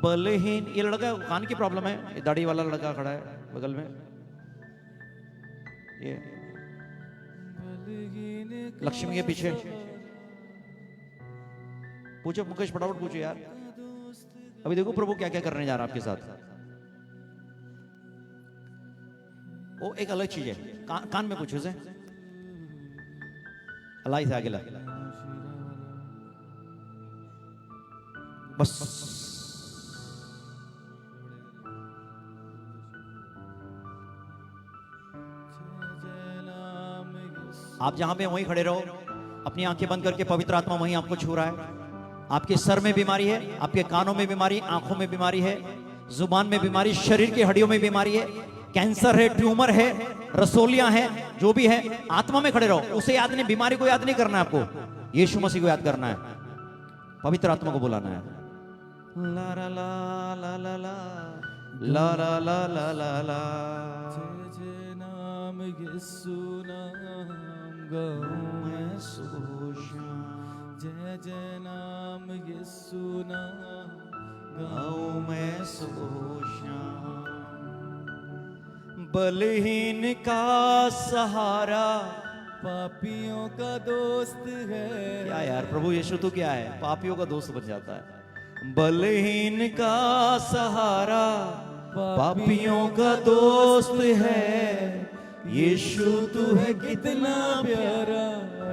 बलहीन। ये लड़का कान की प्रॉब्लम है, ये दाढ़ी वाला लड़का खड़ा है बगल में, ये लक्ष्मी के पीछे। पूछो मुकेश, फटाफट पूछो यार। अभी देखो प्रभु क्या क्या करने जा रहा है आपके साथ। वो एक अलग चीज है, कान में पूछो से। अलाई से आगे ला, बस। आप जहां पे वहीं खड़े रहो, अपनी आंखें बंद करके पवित्र आत्मा वहीं आपको छू रहा है। आपके सर में बीमारी है, आपके कानों में बीमारी, आंखों में बीमारी है, जुबान में बीमारी, शरीर की हड्डियों में बीमारी है, कैंसर है, ट्यूमर है, रसोलियां हैं, जो भी है, आत्मा में खड़े रहो। उसे याद नहीं, बीमारी को याद नहीं करना है आपको, यीशु मसीह को याद करना है, पवित्र आत्मा को बुलाना है। ला ला ला ला ला ला ला ला ला ला ला ला। जय नाम यीशु नाम गाऊं मैं सुबह, जय जय नाम यीशु नाम गाऊं मैं सुबह। बलहीन का सहारा पापियों का दोस्त है। क्या यार, प्रभु यीशु तो क्या है, पापियों का दोस्त बन जाता है। बलहीन का सहारा पापियों का दोस्त है, यीशु तू है कितना प्यारा,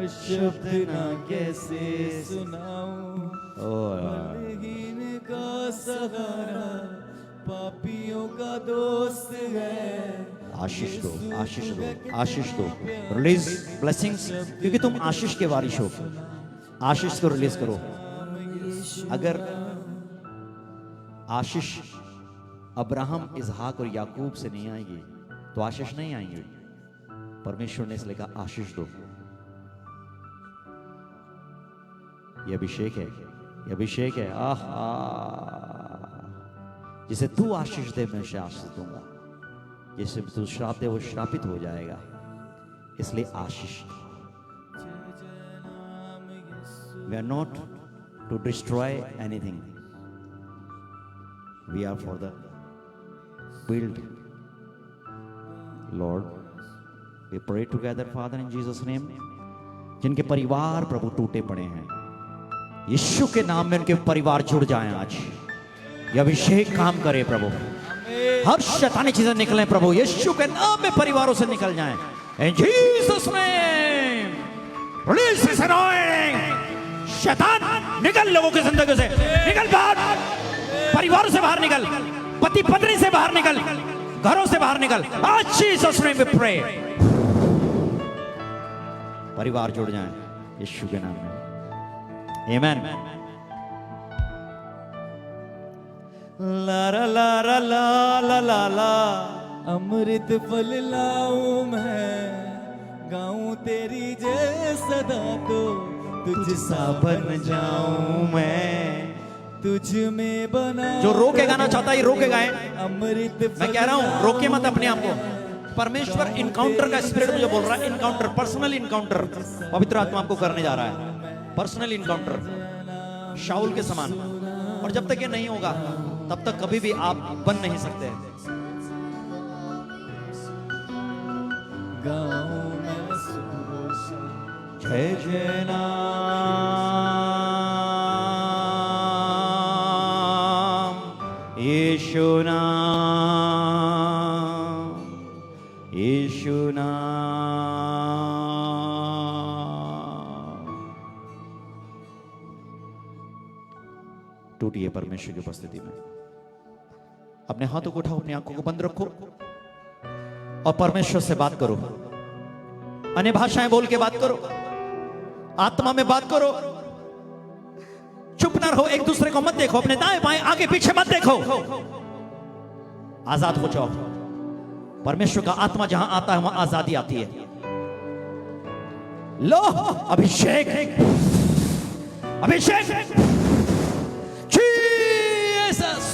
शब्द ना कैसे सुनाऊं। सुनाऊं। बलहीन का सहारा पापियों का दोस्त है। आशीष दो, आशीष दो, आशीष दो, रिलीज ब्लेसिंग्स, क्योंकि तुम आशीष के वारिश हो। आशीष को रिलीज करो। अगर आशीष अब्राहम, इजहाक और याकूब से नहीं आएगी तो आशीष नहीं आएंगे। परमेश्वर ने इसलिए कहा आशीष दो। ये अभिषेक है, ये अभिषेक है। आहा, जिसे तू आशीष दे मैं उसे आशीष दूंगा, जिसे तू श्राप दे वो श्रापित हो जाएगा। इसलिए आशीष। We are not to destroy anything. We are for the build. Lord, we pray together, Father, in Jesus' name. जिनके परिवार प्रभु टूटे पड़े हैं, यीशु के नाम में उनके परिवार जुड़ जाएं आज। ये अभिषेक काम करे प्रभु। हर शैतानी चीजें निकलें प्रभु, यीशु के नाम में परिवारों से निकल जाएं। In Jesus' name, release His anointing. शैतान निकल लोगों की जिंदगी से, निकल बाहर, परिवारों से बाहर निकल, पति पत्नी से बाहर निकल, घरों से बाहर निकल। आज जीसस नेम वी प्रे, परिवार जुड़ जाएं यीशु के नाम में। आमेन। ला ला ला ला ला ला ला। अमृत फल लाऊं मैं, गाऊं तेरी जय सदा, तो तुझ सा बन जाऊं मैं, तुझ में बना। जो रो के गाना चाहता है रो के गाए। अमृत मैं कह रहा हूं रोके मत अपने आप को। परमेश्वर इनकाउंटर का स्पिरिट मुझे बोल रहा है, इनकाउंटर, पर्सनल इनकाउंटर पवित्र आत्मा आपको करने जा रहा है। पर्सनल इनकाउंटर शाऊल के समान। और जब तक ये नहीं होगा तब तक कभी भी आप बन नहीं सकते। गाऊं मैं जय जय नाम यीशु नाम, यीशु नाम। टूटिए परमेश्वर की उपस्थिति में। अपने हाथों को उठाओ, अपनी आंखों को बंद रखो और परमेश्वर से बात करो। अन्य भाषाएं बोल के बात करो, आत्मा में बात करो। चुप ना रहो, एक दूसरे को मत देखो, अपने दाएं बाएं आगे पीछे मत देखो। आजाद हो जाओ, परमेश्वर का आत्मा जहां आता है वहां आजादी आती है। लो अभिषेक, अभिषेक, Jesus,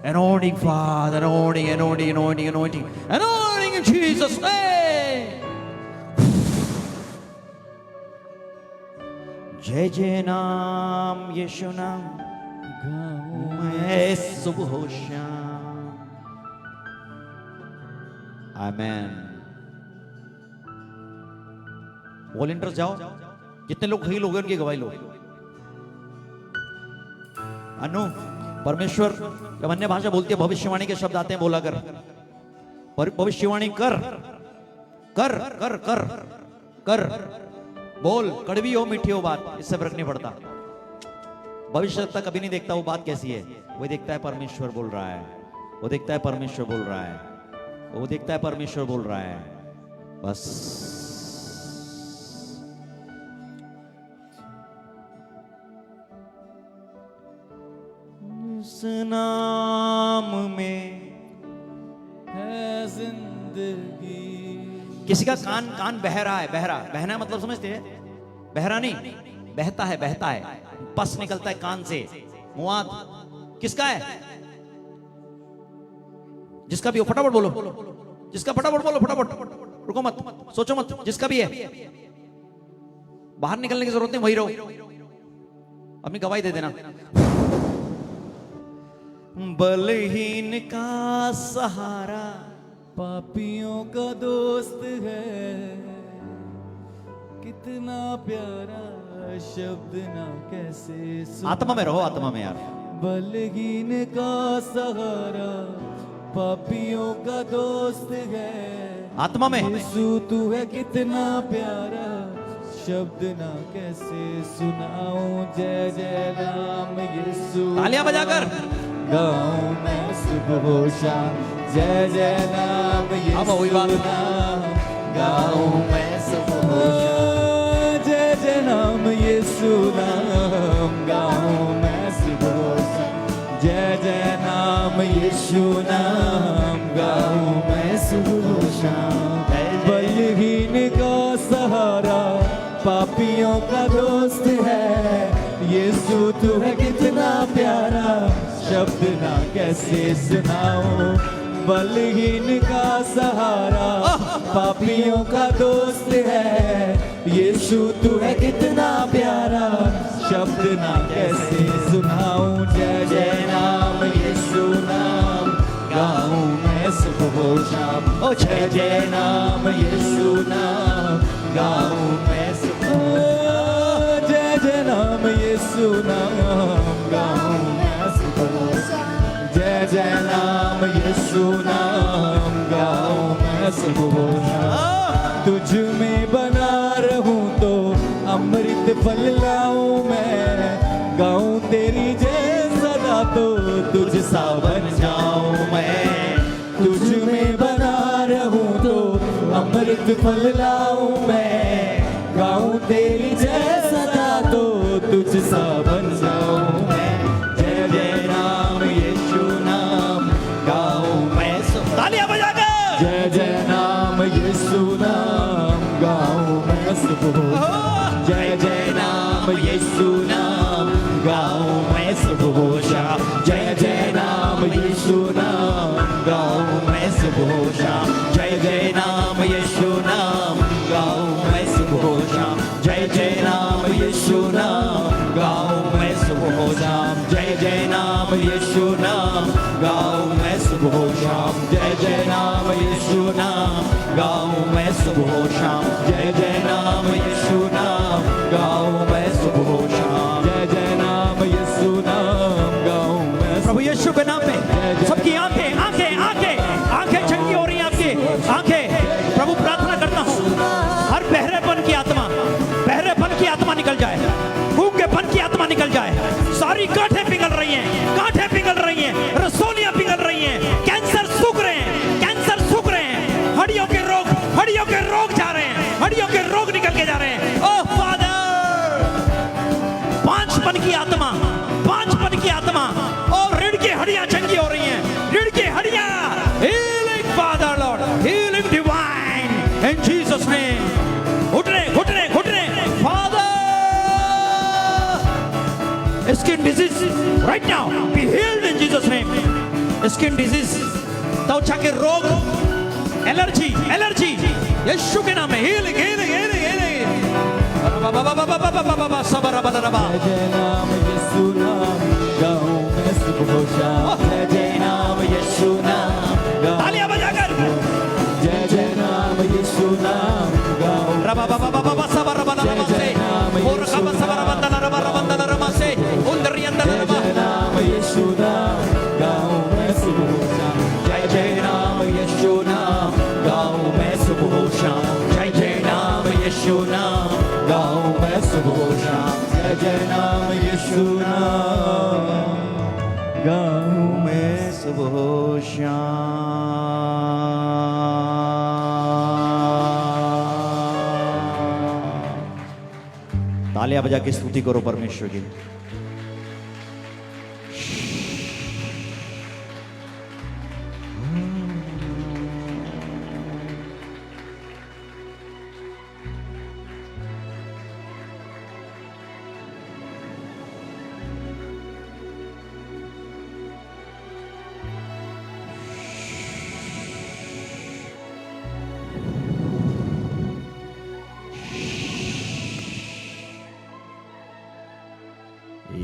anointing Father, anointing, anointing, anointing, anointing, anointing in Jesus' name. जय जय नाम यीशु नाम मैं सुबह शाम। आमेन। वॉलंटियर्स जाओ, कितने लोग हील हो गए उनकी गवाही लो। अनु, परमेश्वर जब अन्य भाषा बोलती है, भविष्यवाणी के शब्द आते हैं, बोला कर, भविष्यवाणी कर कर कर कर कर, बोल, कड़वी हो मीठी हो बात, इससे फर्क नहीं पड़ता। भविष्यता कभी नहीं देखता वो बात कैसी है, वो देखता है परमेश्वर बोल रहा है, वो देखता है परमेश्वर बोल रहा है, वो देखता है परमेश्वर बोल रहा है, बस। इस नाम में है जिंदगी। किसी का कान कान बह रहा है, बहरा, बहना मतलब समझते हैं, बहरा नहीं, बहता है, बहता है, पस निकलता है कान से, मुआद किसका है? जिसका भी हो फटाफट बोलो, जिसका, फटाफट बोलो, फटाफट, रुको मत, सोचो मत, जिसका भी है, बाहर निकलने की जरूरत नहीं, वही रहो, अपनी गवाही दे देना। बलहीन का सहारा पापियों का दोस्त है, कितना प्यारा शब्द ना कैसे सुना। आत्मा में रहो, आत्मा में यार। बलहीन का सहारा पापियों का दोस्त है, आत्मा में यीशु तू है कितना प्यारा शब्द ना कैसे सुनाऊं। जय जय नाम यीशु, तालियां बजाकर गाऊं मैं सुबह शाम। जय जय नाम यीशु नाम, गाऊं मैं सुबह शाम। जय जय नाम यीशु नाम, गाऊं मैं सुबह शाम। जय जय नाम यीशु नाम, गाऊं मैं सुबह शाम। बलहीन का सहारा पापियों का दोस्त है, यीशु तू है कितना प्यारा शब्द ना कैसे सुनाऊं। बलहीन का सहारा पापियों का दोस्त है, यीशु तू है कितना प्यारा शब्द ना कैसे सुनाऊं। जय जय नाम यीशु नाम, गाऊं मैं सुबह शाम। ओ जय जय नाम यीशु नाम, गाऊं मैं सुबह। जय जय नाम यीशु नाम, गाऊं मैं सुबह। जय जय नाम यीशु नाम, गाऊं मैं सुबह। तुझ में बना रहूं तो अमृत फल लाऊं मैं, गाऊं तेरी जय सदा तो तुझ सा बन जाऊं मैं। तुझ में बना रहूं तो अमृत फल लाऊं मैं, गाऊं तेरी जय सदा तो तुझ सा बन जाऊं मैं। जय जय नाम यीशु नाम, गाऊं मैं तालियां बजाकर। जय जय नाम यीशु नाम, गाऊं मैं सुबह। जय जय नाम यीशु नाम, गाऊं मैं सुबह शाम। जय जय नाम यीशु नाम, गाऊं मैं सुबह शाम। जय जय नाम यीशु नाम, गाऊं मैं सुबह शाम। जय जय नाम यीशु नाम, गाऊं मैं सुबह शाम। जय जय नाम यीशु नाम, गाऊं मैं सुबह शाम। जय जय नाम यीशु नाम, गाऊं मैं सुबह शाम। जय जय नाम यीशु नाम, गाऊं मैं सुबह शाम। जय जय नाम यीशु नाम, गाऊं मैं। प्रभु यीशु के नाम पे सबकी आंखें आंखें आंखें आंखें चंगी हो रही हैं, आपकी आंखें। प्रभु प्रार्थना करता हूं, हर बहरेपन की आत्मा, बहरेपन की आत्मा निकल जाए, गूंगेपन की आत्मा निकल जाए। सारी गांठें पिघल रही हैं, गांठें पिघल रही हैं, रसोलियां पिघल रही हैं, कैंसर सूख रहे हैं, कैंसर सूख रहे हैं, हड्डियों के रोग जा रहे हैं, हड्डियों के रोग निकल के जा रहे हैं। ओह फादर, पांचपन की आत्मा, पांचपन की आत्मा, और रीढ़ की हड्डियां चंगी हो रही हैं, रीढ़ की हड्डियां हील स्किन डिजीज, त्वचा के रोग, एलर्जी, यीशु के नाम में हीलिंग, हीलिंग, हीलिंग, हीलिंग। जय नाम यीशु नाम गाऊं मैं सुबह शाम, जय नाम यीशु नाम गाऊं, तालियां बजाकर जय नाम यीशु नाम गाऊं, जय नाम यीशु नाम गाऊं मैं सुबह शाम, जय नाम यीशु नाम गाऊं मैं सुबह शाम, जय नाम यीशु नाम गाऊं मैं सुबह शाम, जय नाम यीशु नाम गाऊं मैं सुबह शाम। तालियां बजा के स्तुति करो परमेश्वर की।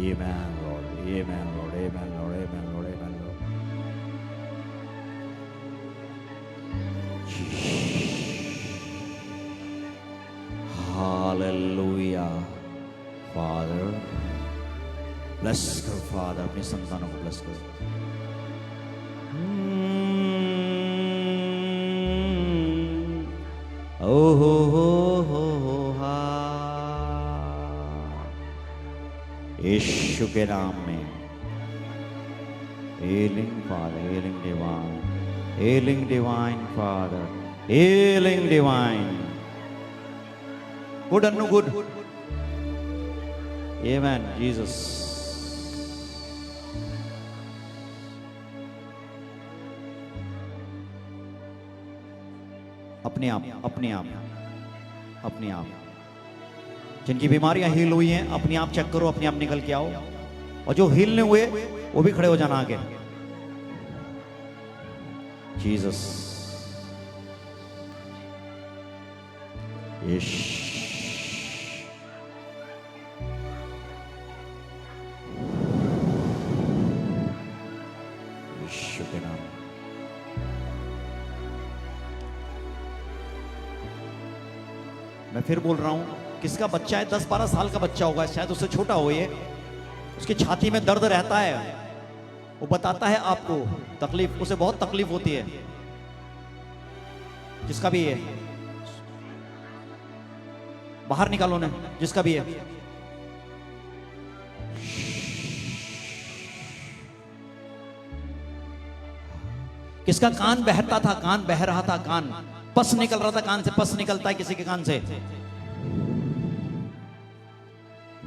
Amen, Lord. Amen, Lord. Amen, Lord. Amen, Lord. Amen, Lord. Hallelujah. Father, bless करो Father, अपने संतानों को bless करो। Oh, ho, ho, ho, ha। यीशु के नाम में healing Father, healing divine, healing divine Father, healing divine, good and no good. Amen, Jesus. अपने आप जिनकी बीमारियां हील हुई हैं अपने आप चेक करो, अपने आप निकल के आओ, और जो हील नहीं हुए वो भी खड़े हो जाना आगे। जीसस, यीशु के नाम। मैं फिर बोल रहा हूं, किसका बच्चा है 10-12 साल का बच्चा होगा, शायद उससे छोटा हो, ये उसकी छाती में दर्द रहता है, वो बताता है आपको तकलीफ, उसे बहुत तकलीफ होती है, जिसका भी है बाहर निकालो ना, जिसका भी है। किसका कान बहता था, कान बह रहा था, कान पस निकल रहा था, कान से पस निकलता है किसी के कान से।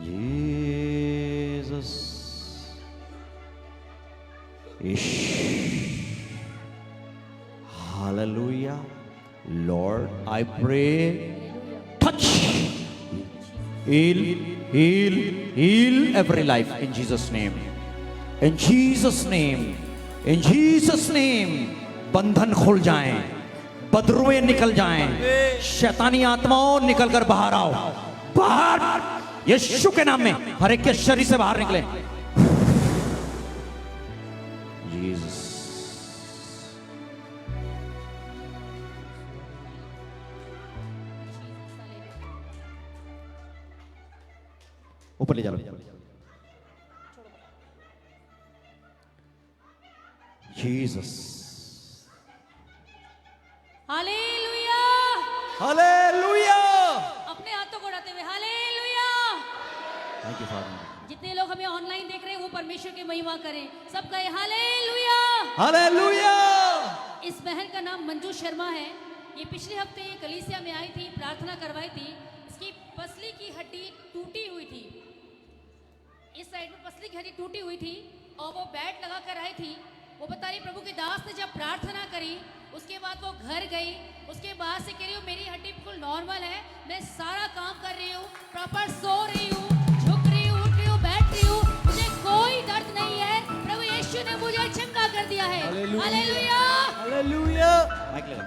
Jesus, hallelujah. Lord, I pray, touch, heal every life in Jesus name, in Jesus name, in Jesus name। बंधन खुल जाएं, बदरुएं निकल जाएं, शैतानी आत्माओं निकल कर बाहर आओ, बाहर यीशु के नाम में हर एक के शरीर से बाहर निकले। जीसस, ऊपर ले जाओ। Jesus, hallelujah, hallelujah. अपने हाथों को उठाते हुए हालेलुया। Thank you father. जितने लोग हमें ऑनलाइन देख रहे हैं वो परमेश्वर की महिमा करें, सब कहे हालेलुया, हालेलुया। इस बहन का नाम मंजू शर्मा है। ये पिछले हफ्ते कलीसिया में आई थी, प्रार्थना करवाई थी। इसकी पसली की हड्डी टूटी हुई थी, इस साइड में पसली की हड्डी टूटी हुई थी और वो बेड लगा कर आई थी। वो बता रही प्रभु के दास ने जब प्रार्थना करी उसके बाद वो घर गई, उसके बाद से कह रही हूँ मेरी हड्डी बिल्कुल नॉर्मल है, मैं सारा काम कर रही हूँ, प्रॉपर सो रही हूँ, झुक रही हूँ, उठ रही हूँ, बैठ रही हूँ, मुझे कोई दर्द नहीं है। प्रभु यीशु ने मुझे चंगा कर दिया। दिया है। हालेलुया। हालेलुया। हालेलुया। माइक लगा।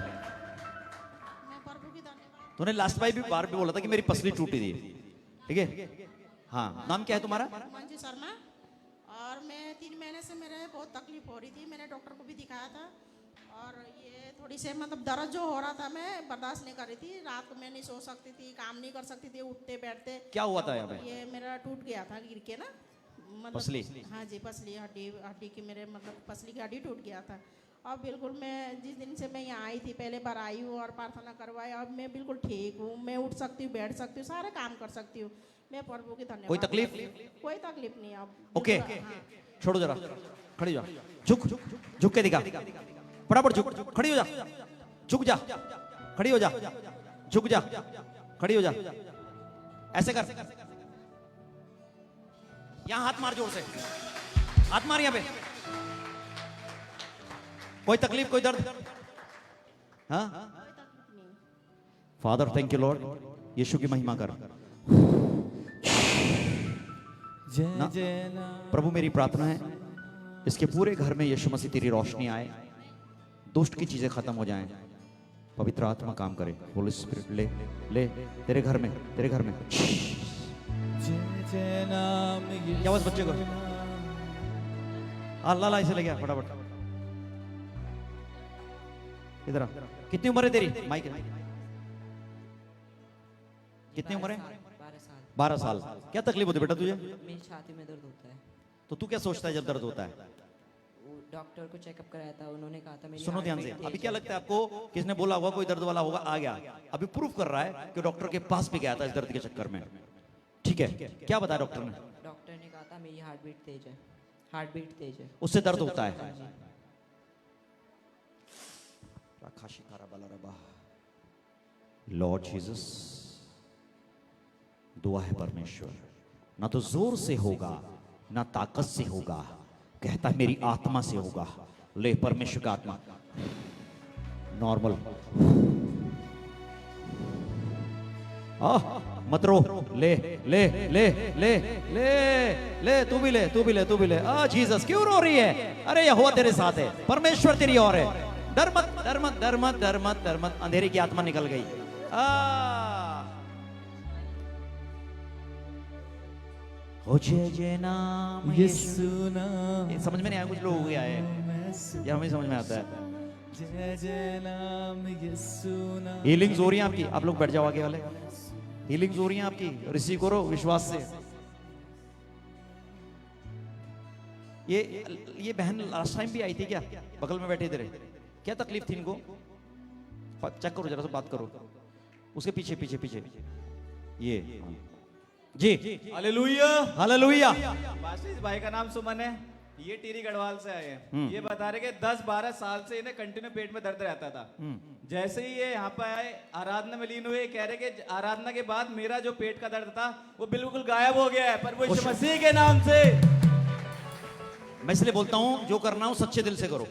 मैं प्रभु की धन्यवाद। तूने लास्ट बार भी बोला था कि मेरी पसली टूटी थी, ठीक है? हाँ, नाम क्या है तुम्हारा? मंजू शर्मा। और मैं 3 महीने से मेरे बहुत तकलीफ हो रही थी, मैंने डॉक्टर को भी दिखाया था। और ये थोड़ी से मतलब दर्द जो हो रहा था मैं बर्दाश्त नहीं कर रही थी, रात को मैं नहीं सो सकती थी, काम नहीं कर सकती थी, उठते बैठते। क्या हुआ था यहाँ पे? ये मेरा टूट गया था गिर के ना, मतलब पसली? हाँ जी, पसली हड्डी की मेरे मतलब पसली की हड्डी टूट गया था। अब बिल्कुल मैं जिस दिन से मैं यहाँ आई थी, पहले बार आई हूँ और प्रार्थना करवाई, अब मैं बिल्कुल ठीक हूँ, मैं उठ सकती हूँ, बैठ सकती हूँ, सारे काम कर सकती हूँ। मैं प्रभु की धन्यवाद। कोई तकलीफ? कोई तकलीफ नहीं अब। ओके, बिल्कुल, हाँ। छोड़ो जरा, खड़ी जा, झुक झुक के दिखा, फटाफट झुक, खड़ी हो जा, झुक जा, खड़ी हो जा, झुक जा, खड़ी हो जा, ऐसे कर, यहां हाथ मार जोर से, हाथ मार यहां पे। कोई तकलीफ, कोई दर्द? हाँ? फादर थैंक यू लॉर्ड, यीशु की महिमा कर। ना, जय जय नाम। प्रभु मेरी प्रार्थना है इसके पूरे घर में यीशु मसीह तेरी रोशनी आए, दुष्ट की चीजें खत्म हो जाएं, पवित्र आत्मा काम करे। होली स्पिरिट ले ले तेरे घर में, तेरे घर में। जय जय नाम यीशु। क्या बस बच्चे को अल्लाह ला इसे ले गया फटाफट। इधर आ। कितनी उम्र है तेरी? माइक है। कितनी उम्र है? 12 साल। क्या तकलीफ होती है बेटा तुझे? मेरी छाती में दर्द होता है। तो तू क्या सोचता है जब दर्द होता है? वो डॉक्टर को चेकअप कराया था, उन्होंने कहा था मेरी सुनो हार्ट ध्यान से, बीट अभी तेज क्या है। लगता है आपको? किसने बोला होगा कोई दर्द वाला होगा आ गया, अभी प्रूफ कर रहा है कि डॉक्टर के पास भी गया था इस दर्द के चक्कर में, ठीक है? क्या बताया डॉक्टर ने? डॉक्टर ने कहा था मेरी हार्ट बीट तेज है, हार्ट बीट तेज है। उससे दर्द होता है। लॉर्ड जीसस, दुआ है परमेश्वर, ना तो जोर से होगा ना ताकत से होगा, कहता है मेरी आत्मा से होगा। ले परमेश्वर का आत्मा नॉर्मल। मत रो, ले ले ले ले ले ले, तू भी ले, तू भी ले, तू भी ले। जीसस क्यों रो रही है? अरे यहोवा तेरे साथ है, परमेश्वर तेरी ओर है। डर मत, डर मत, डर मत, डर मत, डर मत। अंधेरे की आत्मा निकल गई। हो जय जय नाम यीशु नाम। ये समझ में नहीं आया, कुछ लोग हो गया है, ये हमें समझ में आता है। जय जय नाम यीशु नाम। हीलिंग्स हो रही है आपकी, आप लोग बैठ जाओ आगे वाले। हीलिंग्स हो रही है आपकी, रिसीव करो विश्वास से। ये बहन लास्ट टाइम भी आई थी क्या? बगल में बैठे थे, क्या तकलीफ थी इनको? चेक करो जरा, से बात करो उसके पीछे पीछे पीछे। ये जी, हालेलुया। हालेलुया। आशीष भाई का नाम सुमन है, ये टीरी गढ़वाल से आए हैं। ये बता रहे कि 10-12 साल से इन्हें कंटिन्यू पेट में दर्द रहता था। जैसे ही ये यहाँ पे आए, आराधना में लीन हुए, कह रहे कि आराधना के बाद मेरा जो पेट का दर्द था वो बिल्कुल गायब हो गया है, पर वो यीशु मसीह के नाम से। मैं इसलिए बोलता हूं जो करना हो सच्चे दिल से करो।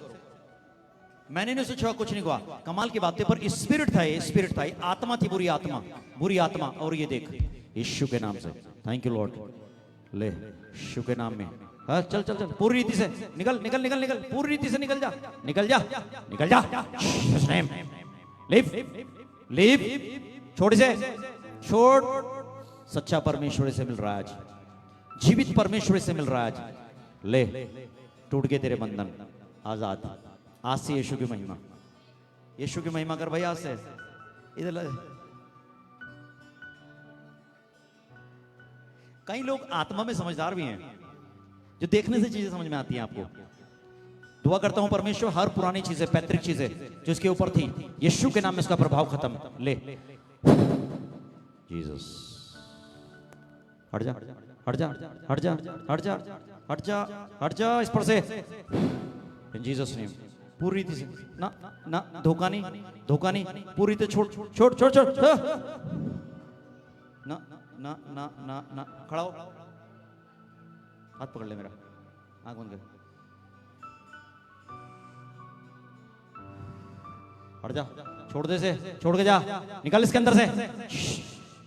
मैंने नहीं सोचा, कुछ नहीं हुआ। कमाल की बात है, पर स्पिरिट था, ये स्पिरिट था, आत्मा थी, बुरी आत्मा, बुरी आत्मा। और ये देख, यीशु के नाम से, थैंक यू लॉर्ड। ले यीशु के नाम में, हाँ चल चल चल, पूरी रीति से निकल निकल निकल निकल, पूरी रीति से निकल जा, निकल जा, निकल जा। लीव लीव, छोड़ से छोड़। सच्चा परमेश्वर से मिल रहा है आज, जीवित परमेश्वर से मिल रहा है आज। ले, टूट गए तेरे बंधन, आजाद। आज से यीशु की महिमा, यीशु की महिमा कर भाई आज से। इधर कई लोग आत्मा में समझदार भी हैं, जो देखने से चीजें समझ में आती हैं आपको। दुआ करता हूं परमेश्वर, हर पुरानी चीजें, पैतृक चीजें जो इसके ऊपर थी, यीशु के नाम में इसका प्रभाव खत्म। ले जीसस, हट जा हट जा हट जा हट जा हट जा हट जा इस पर से, इन जीसस नेम। पूरी रीति से ना ना, धोखा नहीं, धोखा नहीं, पूरी रीति छोड़ छोड़ छोड़ छोड़। ना ना ना ना ना, खड़ा हो, हाथ पकड़ ले मेरा, आंख बंद कर, हट जा, छोड़ दे से, छोड़ के जा, निकल इसके अंदर से।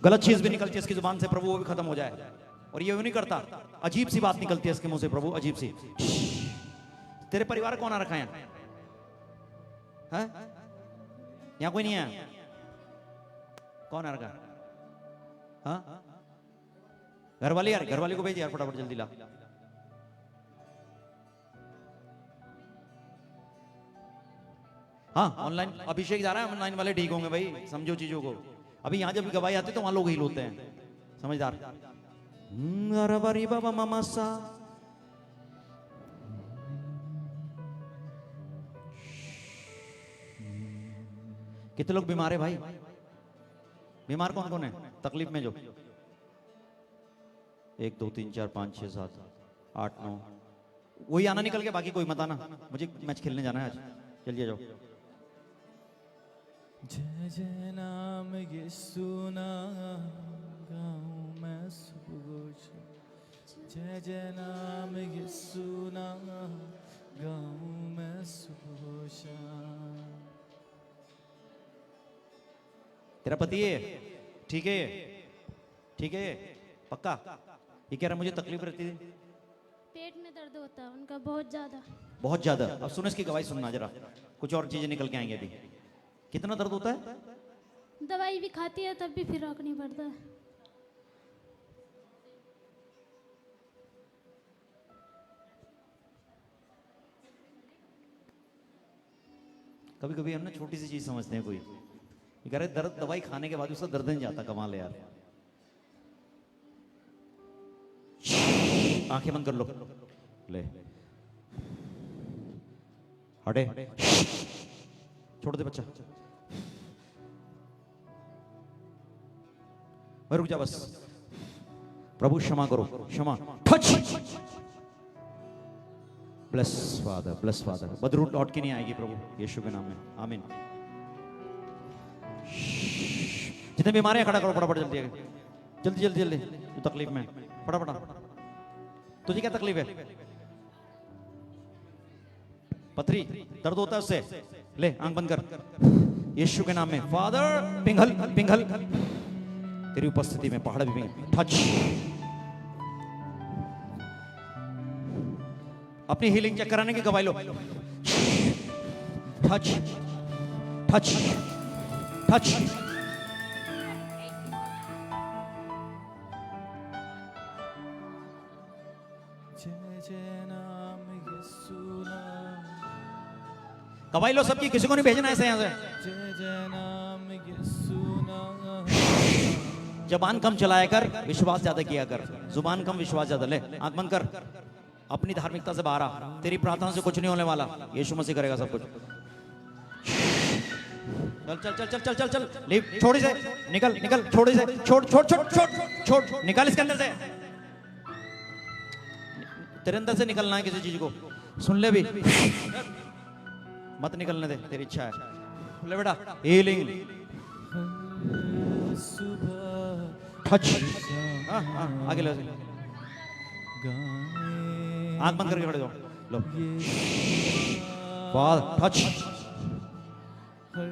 गलत चीज भी निकलती है इसकी जुबान से, प्रभु वो भी खत्म हो जाए। और ये नहीं करता, अजीब सी बात निकलती है इसके मुंह से, प्रभु अजीब सी। तेरे परिवार कौन आ रखा है हैं? यहाँ कोई नहीं है? कौन आ रखा? हाँ, घर वाली यार, घर वाली को भेज यार फटाफट, जल्दी ला। हाँ ऑनलाइन अभिषेक जा रहा है, ऑनलाइन वाले ठीक होंगे भाई, समझो चीजों को। अभी यहाँ जब गवाही आती है तो वहां लोग ही होते हैं, समझदार। बाबा मामा सा कितने लोग बीमार है भाई? बीमार कौन कौन है तकलीफ में? जो 1 2 3 4 5 6 7 8 9, वही आना निकल के, बाकी कोई मत आना, मुझे मैच खेलने जाना है आज, चलिए जाओ। जय जय नाम यीशु नाम गाऊं मैं सुबह, जय जय नाम यीशु नाम गाऊं मैं सुबह शाम। तेरा पति है ठीक है? ठीक है पक्का? ये कह रहा मुझे तकलीफ रहती है, पेट में दर्द होता है उनका बहुत ज्यादा। बहुत ज्यादा। अब सुनो इसकी गवाही सुनना जरा, कुछ और चीजें निकल के आएंगे अभी। कितना दर्द होता है? दवाई भी खाती है तब भी फिर फर्क नहीं पड़ता है। कभी कभी हम ना छोटी सी चीज समझते हैं, कोई ये कह रहे दर्द, दवाई खाने के बाद उसका दर्द नहीं जाता, कमाल है यार। आंखें बंद कर लो, ले हटे, छोड़ दे बच्चा, रुक जा बस। प्रभु क्षमा करो, क्षमा, touch, bless father, bless father. Badru लौट के नहीं आएगी प्रभु यीशु के नाम में, आमीन। जितने बीमार हैं खड़ा करो फटाफट, जल्दी जल्दी जल्दी जल्दी। तू तकलीफ में फटाफट, तुझे क्या तकलीफ है? पथरी दर्द होता है उससे? ले आंख बंद कर, यीशु के नाम में। फादर पिघल पिघल, तेरी उपस्थिति में पहाड़ भी पिघल। टच, अपनी हीलिंग चेक कराने की गवाही लो। टच टच टच, जय जय नाम यीशु नाम, गवाही लो सबकी, किसी को नहीं भेजना ऐसे यहाँ से। जय जय नाम यीशु नाम। जबान कम चलाया कर, विश्वास ज्यादा किया कर। जुबान कम विश्वास ज्यादा। ले आंख बंद कर, अपनी धार्मिकता से बाहर आ। तेरी प्रार्थना से कुछ नहीं होने वाला, यीशु मसीह करेगा सब कुछ। चल चल चल चल चल चल चल, लीव, छोड़ इसे, निकल निकल, छोड़ इसे, छोड़ छोड़ छोड़ छोड़ छोड़, निकाल इसके अंदर से। तेरे अंदर से निकलना है किसी चीज को, सुन ले भी, मत निकलने दे, तेरी इच्छा है। ले बेटा, हीलिंग, टच, आगे ले, आंख बंद करके खड़े जाओ। लो फादर, टच, हर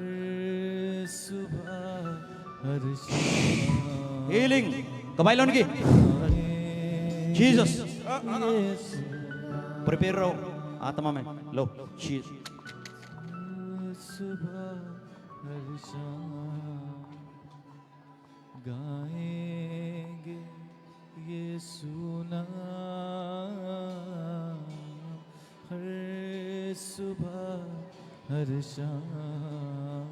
सुबह हर शाम, हीलिंग, गवाही लो उनकी। जीसस, प्रिपेयर रहो आत्मा में। लो सुबह हर शाम गाएंगे यीशु नाम, हर सुबह हर शाम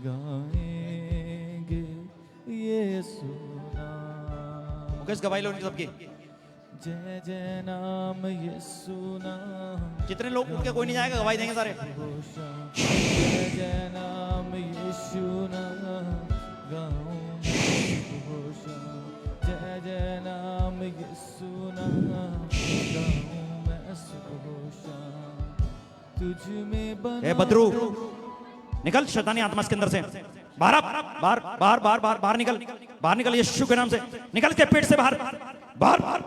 गाएंगे यीशु नाम। मुकेश गवाही लो उनकी सबकी। जय जय नाम यीशु नाम, जितने लोग उठ के कोई नहीं जाएगा, गवाही देंगे सारे। जय जय नाम यीशु नाम गाऊं मैं शाम, जय जय नाम यीशु नाम गाऊं मैं शाम, तुझ में बना। ए बदरू, निकल शैतानी आत्मा इसके अंदर से बाहर, बाहर बाहर बाहर बाहर बाहर निकल, बाहर निकल यीशु के नाम से, निकल के पेट से बाहर बाहर बाहर।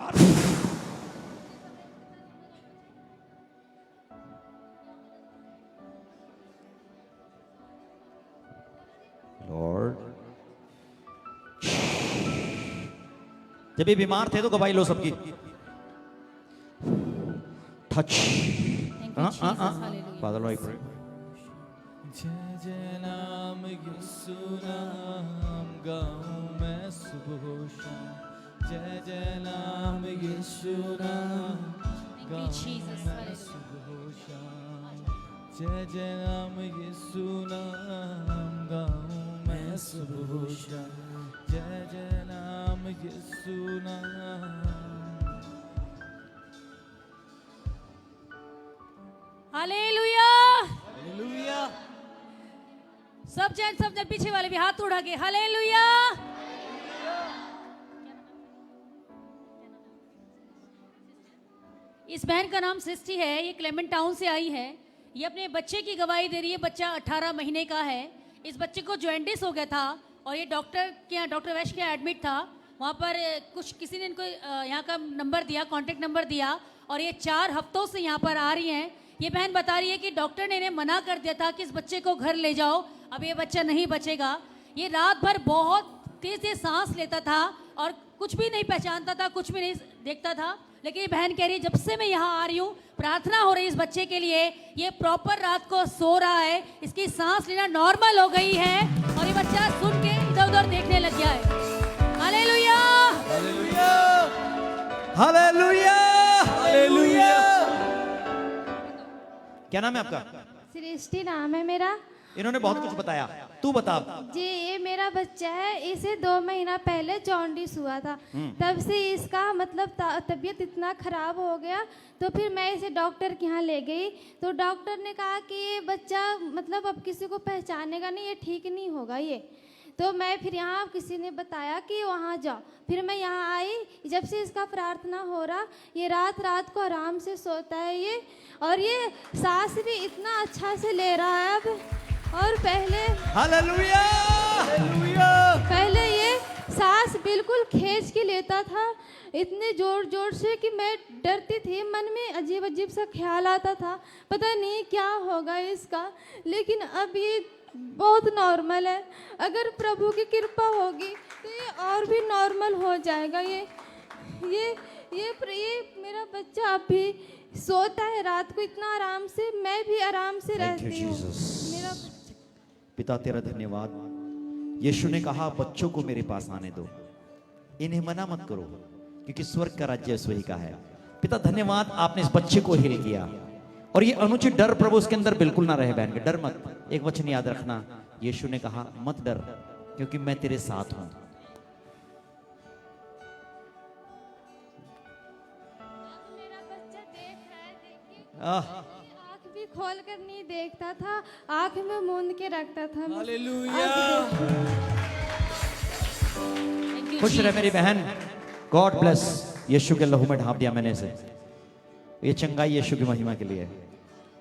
लॉर्ड, जब ये बीमार थे तो गवाही लो सबकी। टच, फादर आई प्रे जय जय नाम यीशु नाम गाऊं मैं सुबह शाम जय जय नाम यीशु नाम गाऊं मैं सुबह शाम जय जय नाम यीशु नाम गाऊं मैं सुबह शाम जय जय नाम यीशु नाम हालेलुया। हालेलुया सब जन पीछे वाले भी हाथ उठा के हालेलुया। इस बहन का नाम सृष्टि है, ये क्लेमेंट टाउन से आई है। ये अपने बच्चे की गवाही दे रही है। बच्चा 18 महीने का है। इस बच्चे को जॉइंटिस हो गया था और ये डॉक्टर वैश के यहाँ एडमिट था। वहाँ पर कुछ किसी ने इनको यहाँ का नंबर दिया, कांटेक्ट नंबर दिया और ये 4 हफ्तों से यहाँ पर आ रही हैं। ये बहन बता रही है कि डॉक्टर ने इन्हें मना कर दिया था कि इस बच्चे को घर ले जाओ, अब ये बच्चा नहीं बचेगा। ये रात भर बहुत तेज तेज सांस लेता था और कुछ भी नहीं पहचानता था, कुछ भी नहीं देखता था। लेकिन ये बहन कह रही है जब से मैं यहाँ आ रही हूँ, प्रार्थना हो रही है इस बच्चे के लिए, ये प्रॉपर रात को सो रहा है, इसकी सांस लेना नॉर्मल हो गई है और ये बच्चा सुन के इधर उधर देखने लग गया है। Hallelujah hallelujah hallelujah hallelujah. क्या नाम है आपका? सृष्टि नाम है मेरा इन्होंने बहुत कुछ बताया, तू बता। जी। ये मेरा बच्चा है, इसे 2 महीना पहले जॉन्डिस हुआ था। तब से इसका मतलब तबीयत इतना खराब हो गया, तो फिर मैं इसे डॉक्टर के यहाँ ले गई। तो डॉक्टर ने कहा कि ये बच्चा मतलब अब किसी को पहचानेगा नहीं, ये ठीक नहीं होगा ये। तो मैं फिर यहाँ किसी ने बताया कि वहाँ जाओ, फिर मैं यहाँ आई। जब से इसका प्रार्थना हो रहा, ये रात रात को आराम से सोता है ये, और ये सांस भी इतना अच्छा से ले रहा है अब। और हालेलुया पहले ये सांस बिल्कुल खींच के लेता था, इतने जोर जोर से कि मैं डरती थी। मन में अजीब अजीब सा ख्याल आता था, पता नहीं क्या होगा इसका। लेकिन अब ये बहुत नॉर्मल है। अगर प्रभु की कृपा होगी तो ये और भी नॉर्मल हो जाएगा। ये मेरा बच्चा अभी सोता है रात को इतना आराम से, मैं भी आराम से रहती हूँ। मेरा पिता तेरा धन्यवाद। यीशु ने कहा बच्चों को मेरे पास आने दो, इन्हें मना मत करो, क्योंकि स्वर्ग का राज्य वही का है। पिता धन्यवाद, आपने इस बच्चे को हील किया और ये अनुचित डर प्रभु उसके अंदर बिल्कुल ना रहे। बहन के डर मत। एक वचन याद रखना, यीशु ने कहा मत डर, क्योंकि मैं तेरे साथ हूं। मेरा बच्चा देख रहा है, देखिए आह, आँख भी खोल कर नहीं देखता था, आँख में मूंद के रखता था। हालेलुया। खुश रहे मेरी बहन। God bless. यीशु के लहू में ढांप दिया मैंने इसे। ये चंगाई यीशु की महिमा के लिए।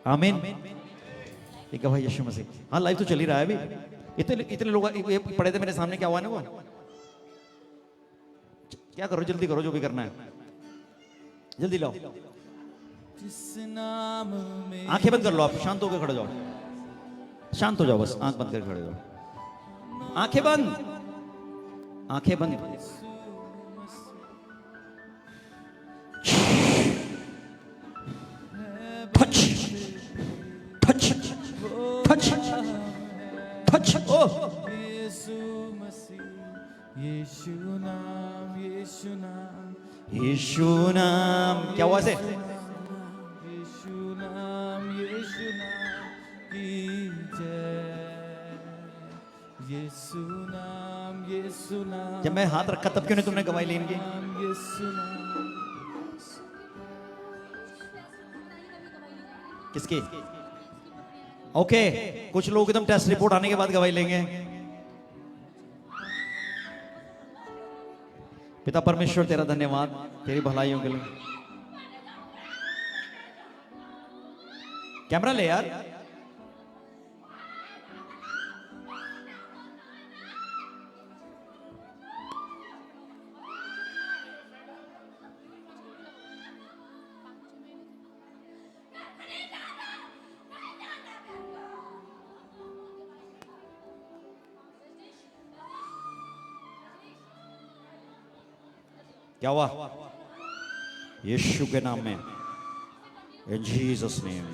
आमीन। ये कहा यीशु मसीह। हाँ, लाइव तो चल ही रहा है अभी। इतने लोग ये पढ़े थे मेरे सामने, क्या हुआ ना वो? क्या करो, जल्दी करो, जो भी करना है जल्दी लाओ। जिस नाम में आंखें बंद कर लो, आप शांत होकर खड़े जाओ। शांत हो जाओ, बस आंख बंद कर खड़े जाओ। आंखें बंद, आंखें बंद। touch touch touch touch। ओह यीशु मसीह, यीशु नाम, यीशु नाम, यीशु नाम। क्या हुआ से? यीशु नाम की जय। यीशु नाम जब मैं हाथ रखा तब क्यों नहीं तुमने गवाही ली इनकी? यीशु नाम। किसकी? ओके, कुछ लोग एकदम टेस्ट रिपोर्ट आने के बाद गवाही लेंगे। पिता परमेश्वर तेरा धन्यवाद तेरी भलाइयों के लिए। कैमरा ले यार। क्या हुआ? यीशु के नाम में, इन जीसस नेम।